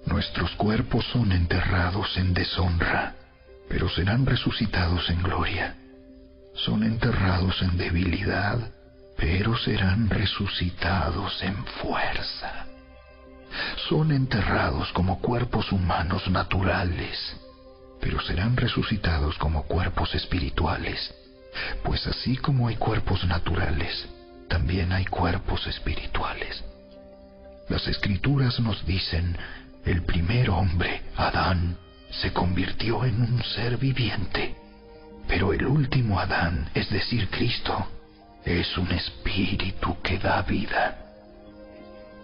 Nuestros cuerpos son enterrados en deshonra, pero serán resucitados en gloria. Son enterrados en debilidad, pero serán resucitados en fuerza. Son enterrados como cuerpos humanos naturales, pero serán resucitados como cuerpos espirituales, pues así como hay cuerpos naturales, también hay cuerpos espirituales. Las Escrituras nos dicen: el primer hombre, Adán, se convirtió en un ser viviente, pero el último Adán, es decir, Cristo, es un espíritu que da vida.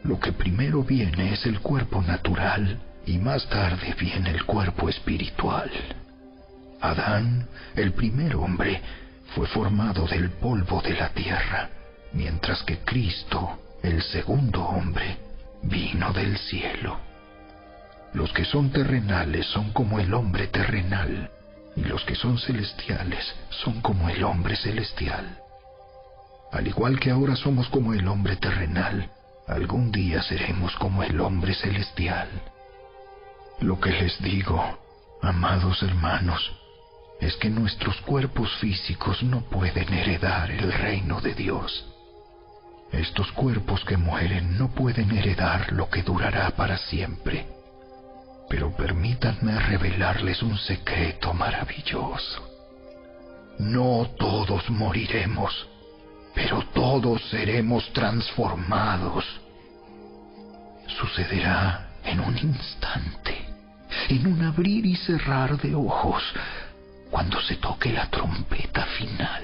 Lo que primero viene es el cuerpo natural y más tarde viene el cuerpo espiritual. Adán, el primer hombre, fue formado del polvo de la tierra, mientras que Cristo, el segundo hombre, vino del cielo. Los que son terrenales son como el hombre terrenal, y los que son celestiales son como el hombre celestial. Al igual que ahora somos como el hombre terrenal, algún día seremos como el hombre celestial. Lo que les digo, amados hermanos, es que nuestros cuerpos físicos no pueden heredar el reino de Dios. Estos cuerpos que mueren no pueden heredar lo que durará para siempre. Pero permítanme revelarles un secreto maravilloso. No todos moriremos, pero todos seremos transformados. Sucederá en un instante, en un abrir y cerrar de ojos, cuando se toque la trompeta final.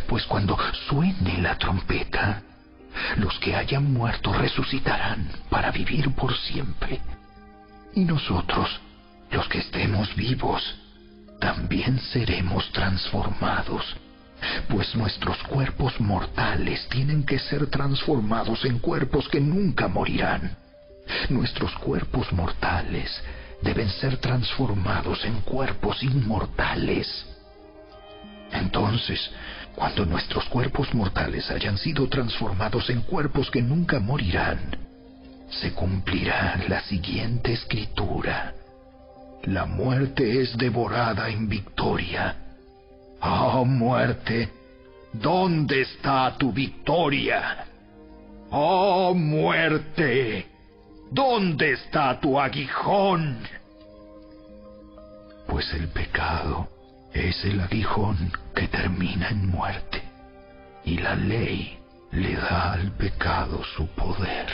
Pues cuando suene la trompeta, los que hayan muerto resucitarán para vivir por siempre. Y nosotros, los que estemos vivos, también seremos transformados, pues nuestros cuerpos mortales tienen que ser transformados en cuerpos que nunca morirán. Nuestros cuerpos mortales deben ser transformados en cuerpos inmortales. Entonces, cuando nuestros cuerpos mortales hayan sido transformados en cuerpos que nunca morirán, se cumplirá la siguiente escritura: la muerte es devorada en victoria. ¡Oh, muerte! ¿Dónde está tu victoria? ¡Oh, muerte! ¿Dónde está tu aguijón? Pues el pecado es el aguijón que termina en muerte, y la ley le da al pecado su poder.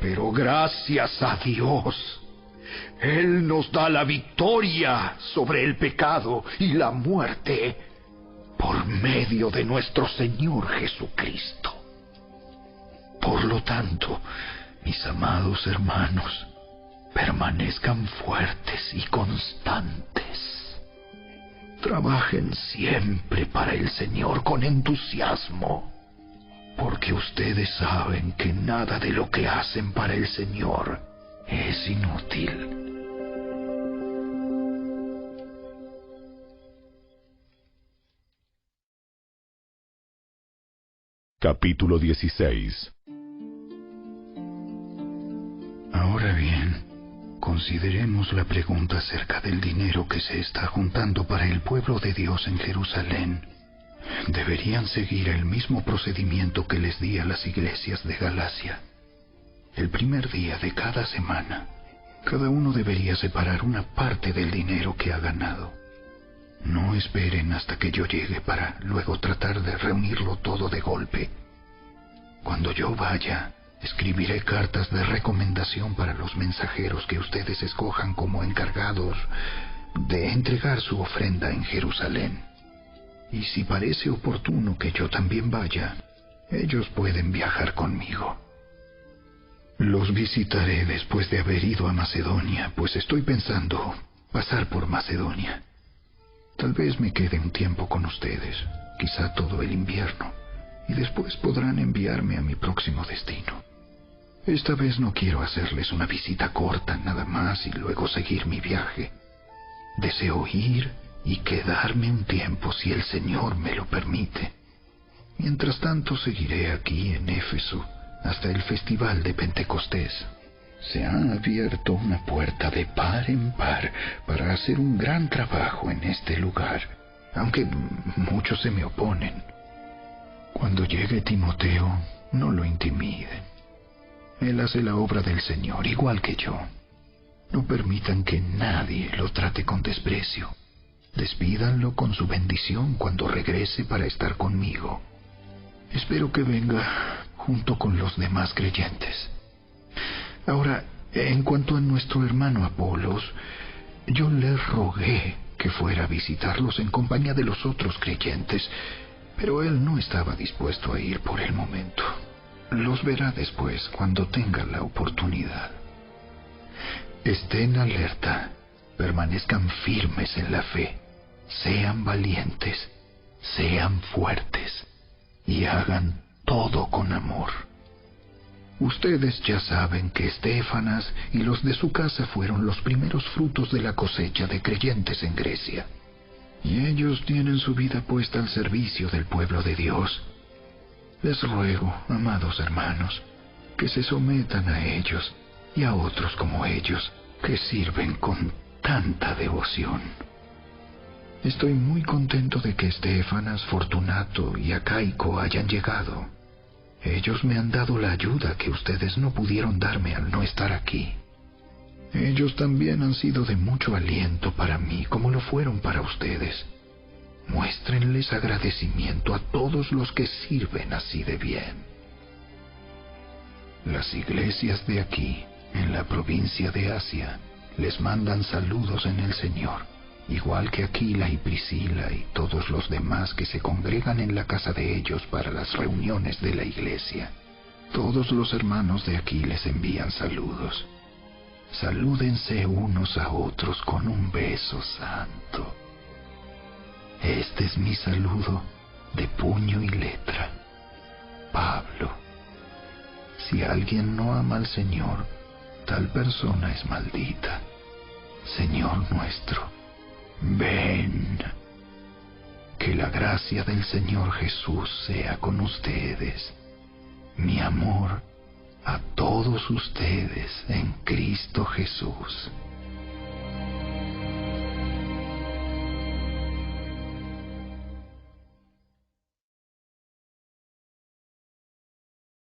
Pero gracias a Dios, Él nos da la victoria sobre el pecado y la muerte por medio de nuestro Señor Jesucristo. Por lo tanto, mis amados hermanos, permanezcan fuertes y constantes. Trabajen siempre para el Señor con entusiasmo, porque ustedes saben que nada de lo que hacen para el Señor es inútil. Capítulo 16. Ahora bien, consideremos la pregunta acerca del dinero que se está juntando para el pueblo de Dios en Jerusalén. Deberían seguir el mismo procedimiento que les di a las iglesias de Galacia. El primer día de cada semana, cada uno debería separar una parte del dinero que ha ganado. No esperen hasta que yo llegue para luego tratar de reunirlo todo de golpe. Cuando yo vaya, escribiré cartas de recomendación para los mensajeros que ustedes escojan como encargados de entregar su ofrenda en Jerusalén. Y si parece oportuno que yo también vaya, ellos pueden viajar conmigo. Los visitaré después de haber ido a Macedonia, pues estoy pensando pasar por Macedonia. Tal vez me quede un tiempo con ustedes, quizá todo el invierno, y después podrán enviarme a mi próximo destino. Esta vez no quiero hacerles una visita corta nada más y luego seguir mi viaje. Deseo ir y quedarme un tiempo si el Señor me lo permite. Mientras tanto seguiré aquí en Éfeso hasta el festival de Pentecostés. Se ha abierto una puerta de par en par para hacer un gran trabajo en este lugar, aunque muchos se me oponen. Cuando llegue Timoteo, no lo intimiden. Él hace la obra del Señor igual que yo. No permitan que nadie lo trate con desprecio. Despídanlo con su bendición cuando regrese para estar conmigo. Espero que venga junto con los demás creyentes. Ahora, en cuanto a nuestro hermano Apolos, yo le rogué que fuera a visitarlos en compañía de los otros creyentes, pero él no estaba dispuesto a ir por el momento. Los verá después cuando tenga la oportunidad. Estén alerta, permanezcan firmes en la fe, sean valientes, sean fuertes y hagan todo con amor. Ustedes ya saben que Estéfanas y los de su casa fueron los primeros frutos de la cosecha de creyentes en Grecia, y ellos tienen su vida puesta al servicio del pueblo de Dios. Les ruego, amados hermanos, que se sometan a ellos y a otros como ellos, que sirven con tanta devoción. Estoy muy contento de que Estéfanas, Fortunato y Acaico hayan llegado. Ellos me han dado la ayuda que ustedes no pudieron darme al no estar aquí. Ellos también han sido de mucho aliento para mí, como lo fueron para ustedes. Muéstrenles agradecimiento a todos los que sirven así de bien. Las iglesias de aquí, en la provincia de Asia, les mandan saludos en el Señor, igual que Aquila y Priscila y todos los demás que se congregan en la casa de ellos para las reuniones de la iglesia. Todos los hermanos de aquí les envían saludos. Salúdense unos a otros con un beso santo. Este es mi saludo de puño y letra. Pablo. Si alguien no ama al Señor, tal persona es maldita. Señor nuestro, ven. Que la gracia del Señor Jesús sea con ustedes. Mi amor a todos ustedes en Cristo Jesús.